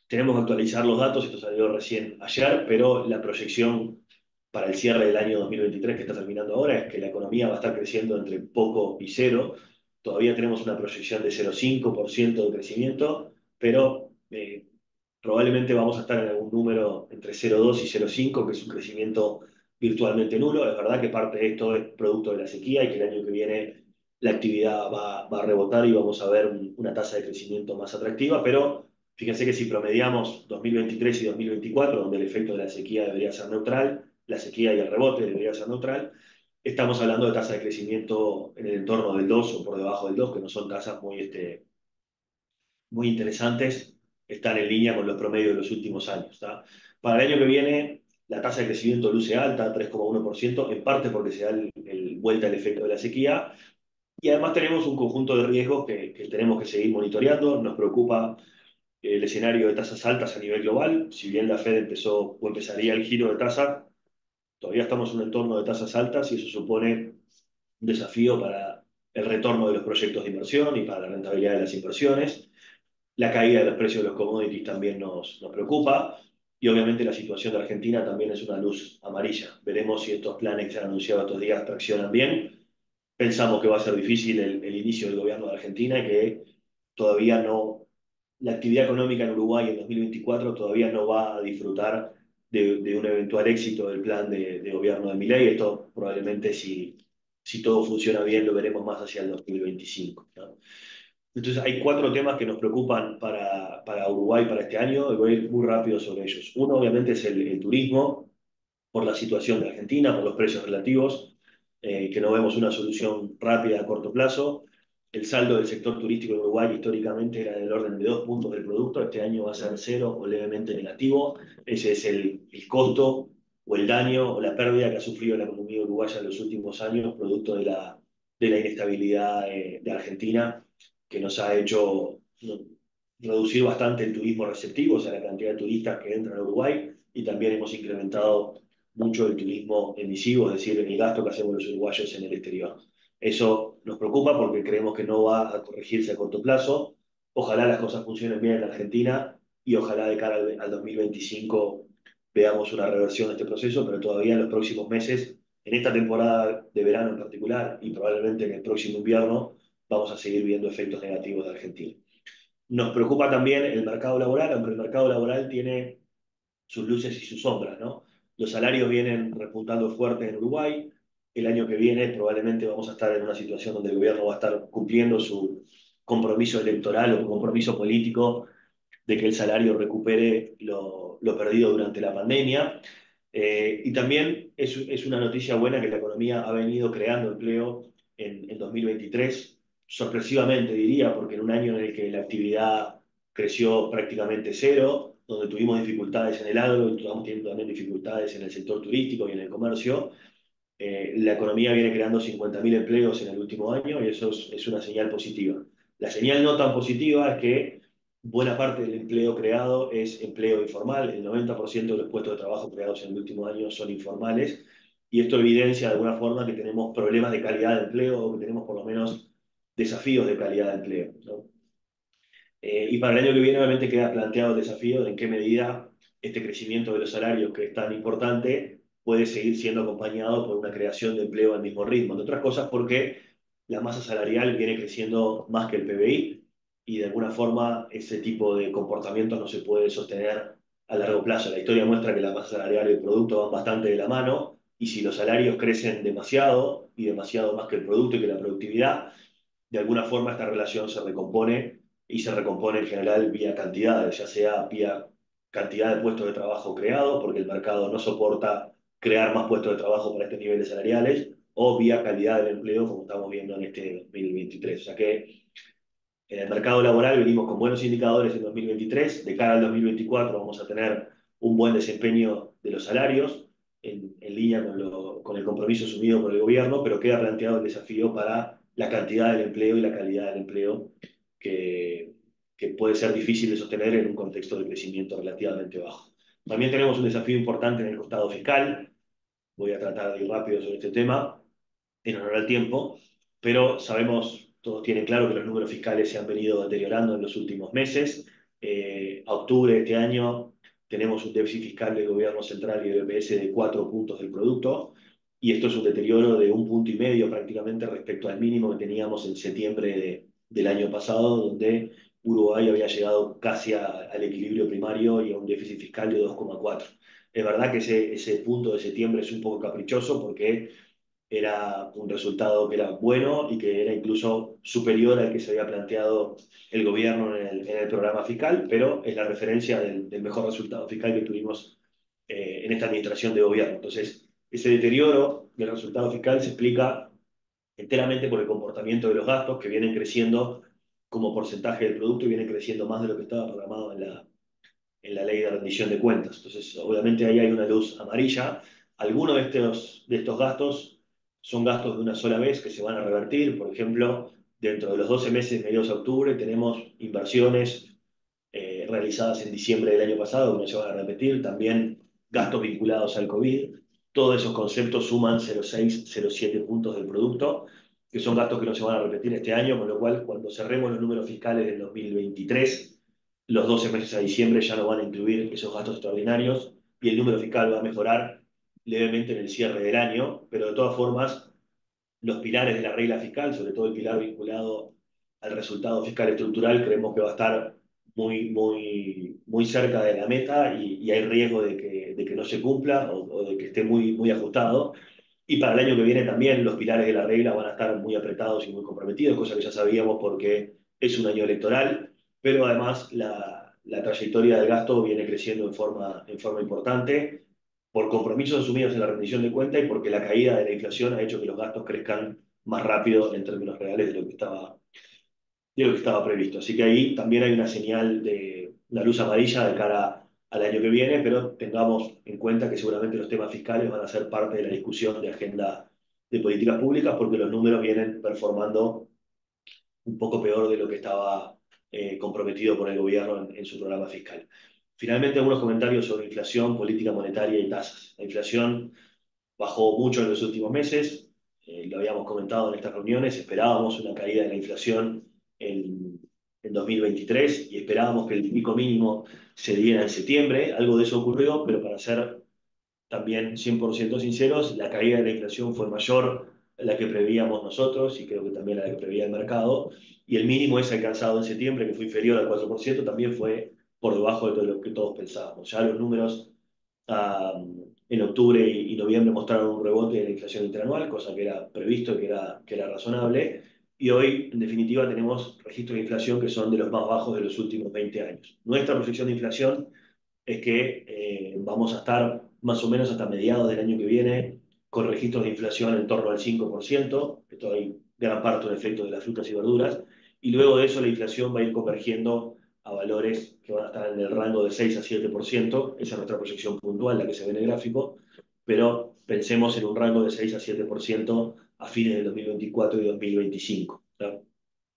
tenemos que actualizar los datos, esto salió recién ayer, pero la proyección para el cierre del año 2023 que está terminando ahora es que la economía va a estar creciendo entre poco y cero. Todavía tenemos una proyección de 0,5% de crecimiento, pero probablemente vamos a estar en algún número entre 0,2 y 0,5, que es un crecimiento virtualmente nulo. Es verdad que parte de esto es producto de la sequía y que el año que viene la actividad va a rebotar y vamos a ver una tasa de crecimiento más atractiva, pero fíjense que si promediamos 2023 y 2024, donde el efecto de la sequía debería ser neutral, la sequía y el rebote debería ser neutral, estamos hablando de tasas de crecimiento en el entorno del 2 o por debajo del 2, que no son tasas muy interesantes, están en línea con los promedios de los últimos años. ¿Está? Para el año que viene, la tasa de crecimiento luce alta, 3,1%, en parte porque se da vuelta el efecto de la sequía, y además tenemos un conjunto de riesgos que tenemos que seguir monitoreando. Nos preocupa el escenario de tasas altas a nivel global. Si bien la Fed empezó o empezaría el giro de tasas, todavía estamos en un entorno de tasas altas y eso supone un desafío para el retorno de los proyectos de inversión y para la rentabilidad de las inversiones. La caída de los precios de los commodities también nos preocupa y obviamente la situación de Argentina también es una luz amarilla. Veremos si estos planes que se han anunciado estos días traccionan bien. Pensamos que va a ser difícil el inicio del gobierno de Argentina y que todavía no, la actividad económica en Uruguay en 2024 todavía no va a disfrutar de un eventual éxito del plan de gobierno de Milei. Esto probablemente si todo funciona bien lo veremos más hacia el 2025. ¿No? Entonces hay cuatro temas que nos preocupan para Uruguay para este año y voy a ir muy rápido sobre ellos. Uno obviamente es el turismo por la situación de Argentina, por los precios relativos, que no vemos una solución rápida a corto plazo. El saldo del sector turístico en Uruguay históricamente era del orden de 2 puntos del producto, este año va a ser cero o levemente negativo. Ese es el costo o el daño o la pérdida que ha sufrido la economía uruguaya en los últimos años, producto de la inestabilidad de Argentina, que nos ha hecho reducir bastante el turismo receptivo, o sea, la cantidad de turistas que entran a Uruguay, y también hemos incrementado mucho el turismo emisivo, es decir, el gasto que hacemos los uruguayos en el exterior. Eso nos preocupa porque creemos que no va a corregirse a corto plazo. Ojalá las cosas funcionen bien en la Argentina y ojalá de cara al 2025 veamos una reversión de este proceso, pero todavía en los próximos meses, en esta temporada de verano en particular y probablemente en el próximo invierno, vamos a seguir viendo efectos negativos de Argentina. Nos preocupa también el mercado laboral, aunque el mercado laboral tiene sus luces y sus sombras, ¿no? Los salarios vienen repuntando fuerte en Uruguay. El año que viene probablemente vamos a estar en una situación donde el gobierno va a estar cumpliendo su compromiso electoral o compromiso político de que el salario recupere lo perdido durante la pandemia. Y también es una noticia buena que la economía ha venido creando empleo en 2023, sorpresivamente diría, porque en un año en el que la actividad creció prácticamente cero, donde tuvimos dificultades en el agro y estamos teniendo también dificultades en el sector turístico y en el comercio, la economía viene creando 50.000 empleos en el último año y eso es una señal positiva. La señal no tan positiva es que buena parte del empleo creado es empleo informal, el 90% de los puestos de trabajo creados en el último año son informales y esto evidencia de alguna forma que tenemos problemas de calidad de empleo o que tenemos por lo menos desafíos de calidad de empleo. ¿No? Y para el año que viene obviamente queda planteado el desafío de en qué medida este crecimiento de los salarios, que es tan importante, puede seguir siendo acompañado por una creación de empleo al mismo ritmo. Entre otras cosas porque la masa salarial viene creciendo más que el PBI y de alguna forma ese tipo de comportamiento no se puede sostener a largo plazo. La historia muestra que la masa salarial y el producto van bastante de la mano y si los salarios crecen demasiado y demasiado más que el producto y que la productividad, de alguna forma esta relación se recompone y se recompone en general vía cantidades, ya sea vía cantidad de puestos de trabajo creados, porque el mercado no soporta crear más puestos de trabajo para estos niveles salariales, o vía calidad del empleo, como estamos viendo en este 2023. O sea que en el mercado laboral venimos con buenos indicadores en 2023, de cara al 2024 vamos a tener un buen desempeño de los salarios, en línea con el compromiso asumido por el gobierno, pero queda planteado el desafío para la cantidad del empleo y la calidad del empleo, que, que puede ser difícil de sostener en un contexto de crecimiento relativamente bajo. También tenemos un desafío importante en el costado fiscal, voy a tratar de ir rápido sobre este tema, en honor al tiempo, pero sabemos, todos tienen claro que los números fiscales se han venido deteriorando en los últimos meses. A octubre de este año tenemos un déficit fiscal del gobierno central y del BPS de 4 puntos del producto, y esto es un deterioro de 1,5 puntos prácticamente respecto al mínimo que teníamos en septiembre del año pasado, donde Uruguay había llegado casi al equilibrio primario y a un déficit fiscal de 2,4. Es verdad que ese punto de septiembre es un poco caprichoso porque era un resultado que era bueno y que era incluso superior al que se había planteado el gobierno en el programa fiscal, pero es la referencia del mejor resultado fiscal que tuvimos en esta administración de gobierno. Entonces, ese deterioro del resultado fiscal se explica enteramente por el comportamiento de los gastos que vienen creciendo como porcentaje del producto y vienen creciendo más de lo que estaba programado en la ley de rendición de cuentas. Entonces, obviamente ahí hay una luz amarilla. Algunos de estos gastos son gastos de una sola vez que se van a revertir. Por ejemplo, dentro de los 12 meses mediados a octubre tenemos inversiones realizadas en diciembre del año pasado que no se van a repetir. También gastos vinculados al COVID. Todos esos conceptos suman 0,6, 0,7 puntos del producto, que son gastos que no se van a repetir este año, con lo cual cuando cerremos los números fiscales del 2023, los 12 meses a diciembre ya no van a incluir esos gastos extraordinarios y el número fiscal va a mejorar levemente en el cierre del año, pero de todas formas los pilares de la regla fiscal, sobre todo el pilar vinculado al resultado fiscal estructural, creemos que va a estar muy cerca de la meta y hay riesgo de que no se cumpla o de que esté muy ajustado. Y para el año que viene también los pilares de la regla van a estar muy apretados y muy comprometidos, cosa que ya sabíamos porque es un año electoral, pero además la trayectoria del gasto viene creciendo en forma importante por compromisos asumidos en la rendición de cuenta y porque la caída de la inflación ha hecho que los gastos crezcan más rápido en términos reales de lo que estaba previsto. Así que ahí también hay una señal de una luz amarilla de cara al año que viene, pero tengamos en cuenta que seguramente los temas fiscales van a ser parte de la discusión de agenda de políticas públicas porque los números vienen performando un poco peor de lo que estaba comprometido por el gobierno en su programa fiscal. Finalmente, algunos comentarios sobre inflación, política monetaria y tasas. La inflación bajó mucho en los últimos meses, lo habíamos comentado en estas reuniones, esperábamos una caída de la inflación en 2023 y esperábamos que el pico mínimo se diera en septiembre, algo de eso ocurrió, pero para ser también 100% sinceros, la caída de la inflación fue mayor a la que prevíamos nosotros y creo que también a la que preveía el mercado, y el mínimo ese alcanzado en septiembre, que fue inferior al 4%, también fue por debajo de todo lo que todos pensábamos. Ya los números en octubre y noviembre mostraron un rebote de la inflación interanual, cosa que era previsto y que era razonable. Y hoy, en definitiva, tenemos registros de inflación que son de los más bajos de los últimos 20 años. Nuestra proyección de inflación es que vamos a estar más o menos hasta mediados del año que viene con registros de inflación en torno al 5%, esto hay gran parte del efecto de las frutas y verduras, y luego de eso la inflación va a ir convergiendo a valores que van a estar en el rango de 6 a 7%, esa es nuestra proyección puntual, la que se ve en el gráfico, pero pensemos en un rango de 6 a 7% a fines del 2024 y 2025. ¿No?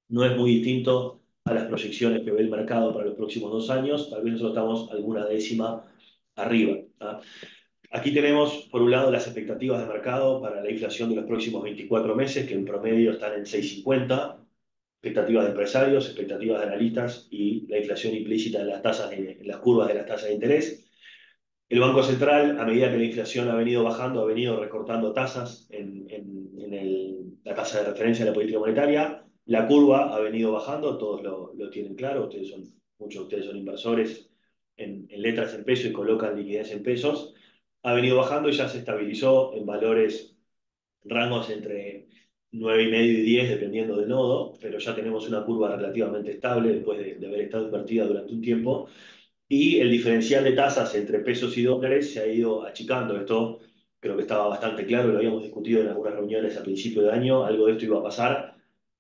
No es muy distinto a las proyecciones que ve el mercado para los próximos 2 años, tal vez nosotros estamos alguna décima arriba. ¿Ah? Aquí tenemos, por un lado, las expectativas de mercado para la inflación de los próximos 24 meses, que en promedio están en 6,50, expectativas de empresarios, expectativas de analistas y la inflación implícita en en las curvas de las tasas de interés. El Banco Central, a medida que la inflación ha venido bajando, ha venido recortando tasas la tasa de referencia de la política monetaria. La curva ha venido bajando, todos lo tienen claro, muchos de ustedes son inversores en letras en peso y colocan liquidez en pesos. Ha venido bajando y ya se estabilizó en valores, rangos entre 9,5 y 10, dependiendo del nodo, pero ya tenemos una curva relativamente estable después de haber estado invertida durante un tiempo y el diferencial de tasas entre pesos y dólares se ha ido achicando. Esto creo que estaba bastante claro, lo habíamos discutido en algunas reuniones a principio de año, algo de esto iba a pasar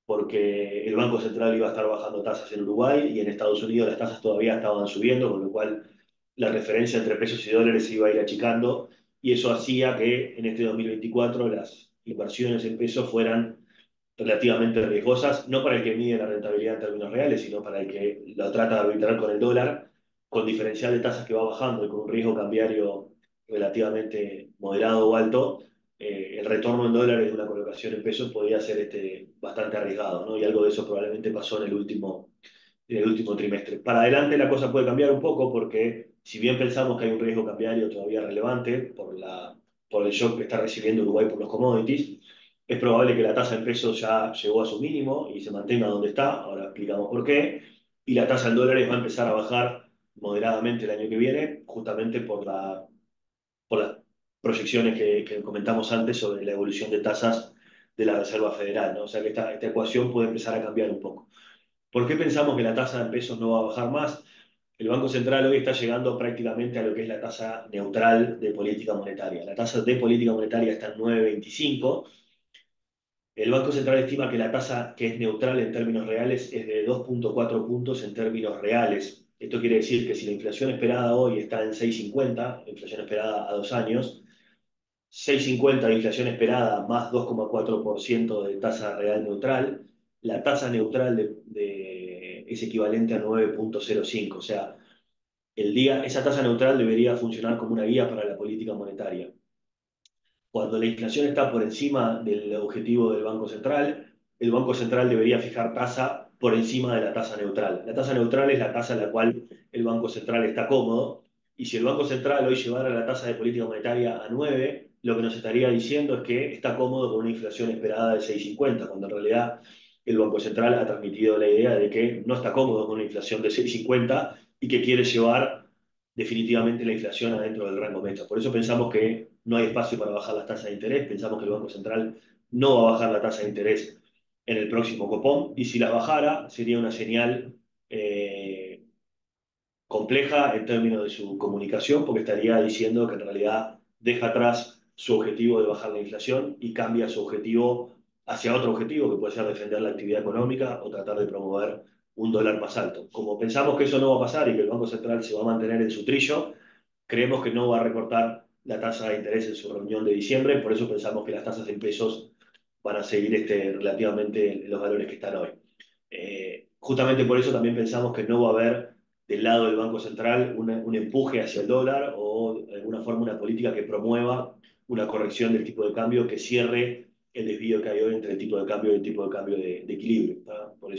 porque el Banco Central iba a estar bajando tasas en Uruguay y en Estados Unidos las tasas todavía estaban subiendo, con lo cual la referencia entre pesos y dólares se iba a ir achicando y eso hacía que en este 2024 las inversiones en pesos fueran relativamente riesgosas, no para el que mide la rentabilidad en términos reales, sino para el que lo trata de arbitrar con el dólar, con diferencial de tasas que va bajando y con un riesgo cambiario relativamente moderado o alto, el retorno en dólares de una colocación en pesos podría ser bastante arriesgado, ¿no? Y algo de eso probablemente pasó en el último trimestre. Para adelante la cosa puede cambiar un poco porque si bien pensamos que hay un riesgo cambiario todavía relevante por el shock que está recibiendo Uruguay por los commodities, es probable que la tasa en pesos ya llegó a su mínimo y se mantenga donde está, ahora explicamos por qué, y la tasa en dólares va a empezar a bajar moderadamente el año que viene, justamente por las proyecciones que comentamos antes sobre la evolución de tasas de la Reserva Federal, ¿no? O sea que esta ecuación puede empezar a cambiar un poco. ¿Por qué pensamos que la tasa en pesos no va a bajar más? El Banco Central hoy está llegando prácticamente a lo que es la tasa neutral de política monetaria. La tasa de política monetaria está en 9,25. El Banco Central estima que la tasa que es neutral en términos reales es de 2,4 puntos en términos reales. Esto quiere decir que si la inflación esperada hoy está en 6,50, inflación esperada a 2 años, 6,50 de inflación esperada más 2,4% de tasa real neutral, la tasa neutral es equivalente a 9,05. O sea, esa tasa neutral debería funcionar como una guía para la política monetaria. Cuando la inflación está por encima del objetivo del Banco Central, el Banco Central debería fijar tasa por encima de la tasa neutral. La tasa neutral es la tasa en la cual el Banco Central está cómodo, y si el Banco Central hoy llevara la tasa de política monetaria a 9, lo que nos estaría diciendo es que está cómodo con una inflación esperada de 6,50, cuando en realidad el Banco Central ha transmitido la idea de que no está cómodo con una inflación de 6,50 y que quiere llevar definitivamente la inflación adentro del rango meta. Por eso pensamos que no hay espacio para bajar las tasas de interés, pensamos que el Banco Central no va a bajar la tasa de interés en el próximo copón, y si la bajara sería una señal compleja en términos de su comunicación, porque estaría diciendo que en realidad deja atrás su objetivo de bajar la inflación y cambia su objetivo hacia otro objetivo, que puede ser defender la actividad económica o tratar de promover un dólar más alto. Como pensamos que eso no va a pasar y que el Banco Central se va a mantener en su trillo, creemos que no va a recortar la tasa de interés en su reunión de diciembre, por eso pensamos que las tasas en pesos van a seguir relativamente en los valores que están hoy. Justamente por eso también pensamos que no va a haber del lado del Banco Central un empuje hacia el dólar o de alguna forma una política que promueva una corrección del tipo de cambio que cierre el desvío que hay hoy entre el tipo de cambio y el tipo de cambio de equilibrio. ¿Tá? Por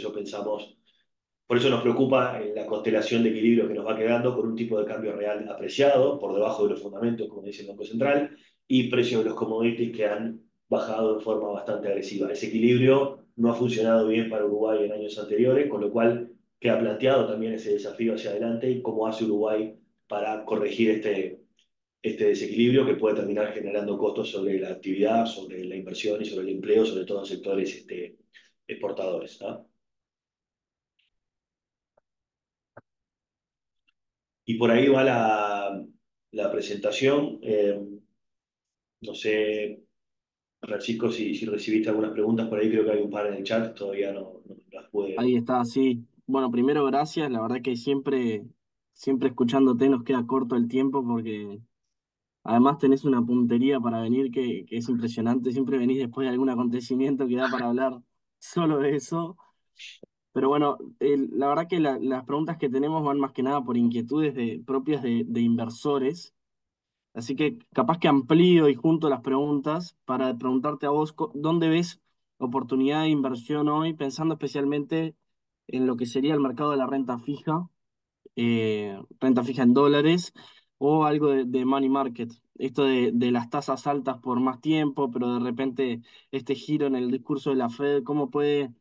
eso nos preocupa la constelación de equilibrio que nos va quedando con un tipo de cambio real apreciado, por debajo de los fundamentos, como dice el Banco Central, y precios de los commodities que han bajado de forma bastante agresiva. Ese equilibrio no ha funcionado bien para Uruguay en años anteriores, con lo cual queda planteado también ese desafío hacia adelante y cómo hace Uruguay para corregir este desequilibrio que puede terminar generando costos sobre la actividad, sobre la inversión y sobre el empleo, sobre todo en sectores exportadores. ¿No? Y por ahí va la presentación. No sé, Francisco, si recibiste algunas preguntas por ahí, creo que hay un par en el chat, todavía no las pude. Ahí está, sí. Bueno, primero gracias, la verdad que siempre escuchándote nos queda corto el tiempo porque además tenés una puntería para venir que es impresionante, siempre venís después de algún acontecimiento que da para hablar solo de eso. Pero bueno, la verdad que las preguntas que tenemos van más que nada por inquietudes propias de inversores. Así que capaz que amplío y junto las preguntas para preguntarte a vos, ¿dónde ves oportunidad de inversión hoy, pensando especialmente en lo que sería el mercado de la renta fija en dólares o algo de money market? Esto de las tasas altas por más tiempo, pero de repente este giro en el discurso de la Fed, ¿cómo puede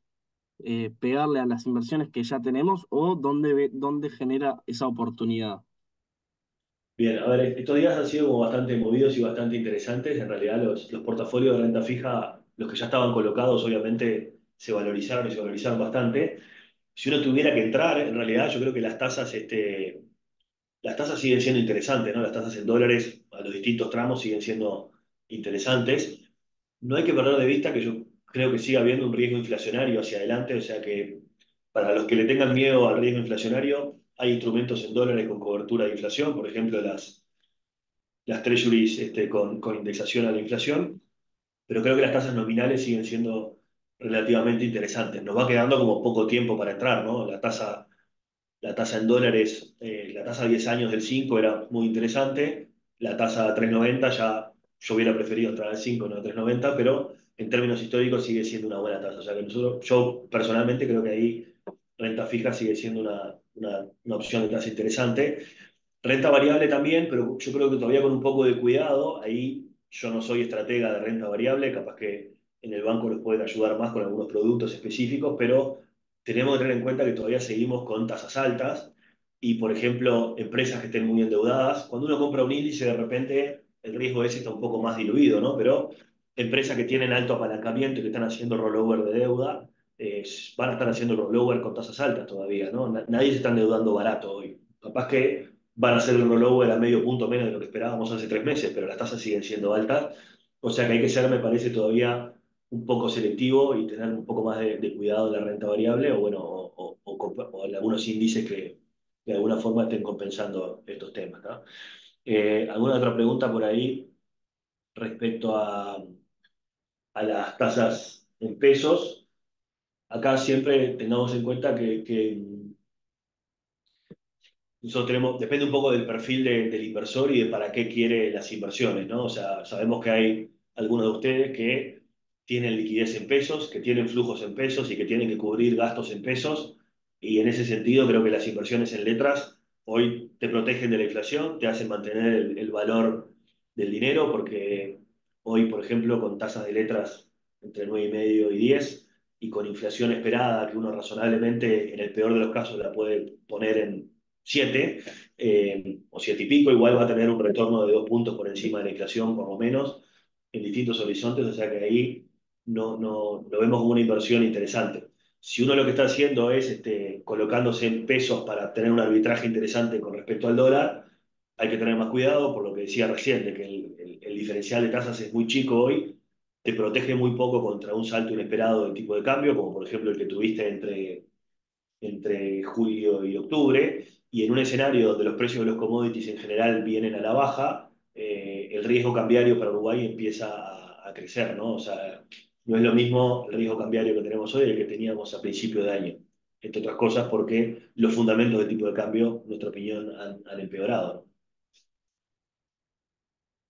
pegarle a las inversiones que ya tenemos o dónde genera esa oportunidad? Bien, a ver, estos días han sido como bastante movidos y bastante interesantes. En realidad, los portafolios de renta fija, los que ya estaban colocados, obviamente se valorizaron y se valorizaron bastante. Si uno tuviera que entrar, en realidad, yo creo que las tasas siguen siendo interesantes, ¿no? Las tasas en dólares a los distintos tramos siguen siendo interesantes. No hay que perder de vista que yo creo que sigue habiendo un riesgo inflacionario hacia adelante, o sea que para los que le tengan miedo al riesgo inflacionario, hay instrumentos en dólares con cobertura de inflación, por ejemplo las treasuries con indexación a la inflación, pero creo que las tasas nominales siguen siendo relativamente interesantes. Nos va quedando como poco tiempo para entrar, ¿no? La tasa en dólares, la tasa a 10 años del 5 era muy interesante, la tasa a 3,90 ya yo hubiera preferido entrar al 5, no a 3,90, pero en términos históricos sigue siendo una buena tasa. O sea que yo personalmente creo que ahí renta fija sigue siendo una opción de tasa interesante. Renta variable también, pero yo creo que todavía con un poco de cuidado. Ahí yo no soy estratega de renta variable, capaz que en el banco les pueden ayudar más con algunos productos específicos, pero tenemos que tener en cuenta que todavía seguimos con tasas altas y, por ejemplo, empresas que estén muy endeudadas, cuando uno compra un índice, de repente el riesgo ese está un poco más diluido, ¿no? Pero empresas que tienen alto apalancamiento y que están haciendo rollover de deuda, van a estar haciendo rollover con tasas altas todavía, ¿no? Nadie se está endeudando barato hoy. Capaz que van a hacer el rollover a medio punto menos de lo que esperábamos hace 3 meses, pero las tasas siguen siendo altas. O sea que hay que ser, me parece, todavía un poco selectivo y tener un poco más de cuidado en la renta variable o, bueno, o en algunos índices que de alguna forma estén compensando estos temas, ¿no? ¿Alguna otra pregunta por ahí respecto a las tasas en pesos? Acá siempre tengamos en cuenta que nosotros tenemos, depende un poco del perfil del inversor y de para qué quiere las inversiones, ¿no? O sea, sabemos que hay algunos de ustedes que tienen liquidez en pesos, que tienen flujos en pesos y que tienen que cubrir gastos en pesos. Y en ese sentido creo que las inversiones en letras hoy te protegen de la inflación, te hacen mantener el valor del dinero, porque hoy, por ejemplo, con tasas de letras entre 9,5 y 10 y con inflación esperada, que uno razonablemente, en el peor de los casos, la puede poner en 7 o 7 y pico, igual va a tener un retorno de 2 puntos por encima de la inflación, por lo menos, en distintos horizontes, o sea que ahí no lo vemos como una inversión interesante. Si uno lo que está haciendo es colocándose en pesos para tener un arbitraje interesante con respecto al dólar, hay que tener más cuidado, por lo que decía recién, de que el diferencial de tasas es muy chico hoy, te protege muy poco contra un salto inesperado del tipo de cambio, como por ejemplo el que tuviste entre julio y octubre, y en un escenario donde los precios de los commodities en general vienen a la baja, el riesgo cambiario para Uruguay empieza a crecer, ¿no? O sea, no es lo mismo el riesgo cambiario que tenemos hoy el que teníamos a principio de año, entre otras cosas porque los fundamentos del tipo de cambio, en nuestra opinión, han empeorado, ¿no?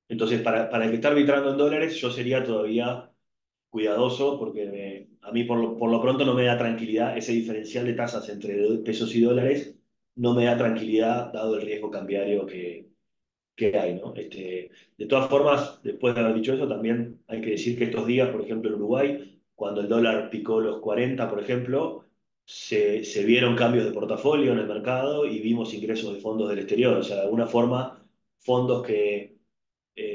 Entonces, para el que está arbitrando en dólares, yo sería todavía cuidadoso porque a mí por lo pronto no me da tranquilidad ese diferencial de tasas entre pesos y dólares, no me da tranquilidad dado el riesgo cambiario que hay, ¿no? De todas formas, después de haber dicho eso, también hay que decir que estos días, por ejemplo, en Uruguay, cuando el dólar picó los 40, por ejemplo, se vieron cambios de portafolio en el mercado y vimos ingresos de fondos del exterior. O sea, de alguna forma, fondos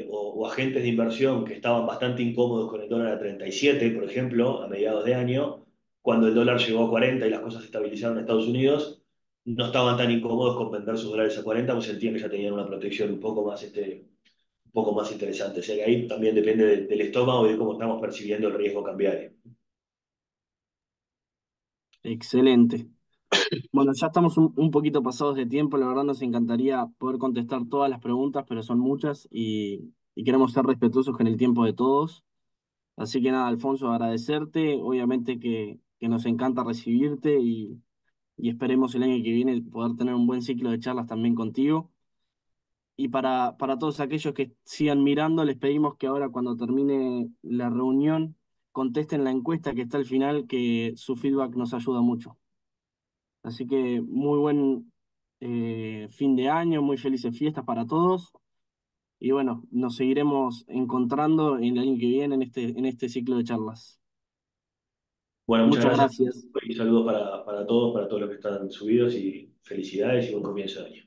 o agentes de inversión que estaban bastante incómodos con el dólar a 37, por ejemplo, a mediados de año, cuando el dólar llegó a 40 y las cosas se estabilizaron en Estados Unidos, no estaban tan incómodos con vender sus dólares a 40, pues sentían que ya tenían una protección un poco más interesante. O sea que ahí también depende del estómago y de cómo estamos percibiendo el riesgo cambiario. Excelente. Bueno, ya estamos un poquito pasados de tiempo, la verdad nos encantaría poder contestar todas las preguntas, pero son muchas y queremos ser respetuosos con el tiempo de todos. Así que nada, Alfonso, agradecerte, obviamente que nos encanta recibirte y esperemos el año que viene poder tener un buen ciclo de charlas también contigo. Y para todos aquellos que sigan mirando, les pedimos que ahora cuando termine la reunión contesten la encuesta que está al final, que su feedback nos ayuda mucho. Así que muy buen fin de año, muy felices fiestas para todos. Y bueno, nos seguiremos encontrando en el año que viene en este ciclo de charlas. Bueno, muchas Muchas gracias gracias. y saludos para todos los que están subidos y felicidades y buen comienzo de año.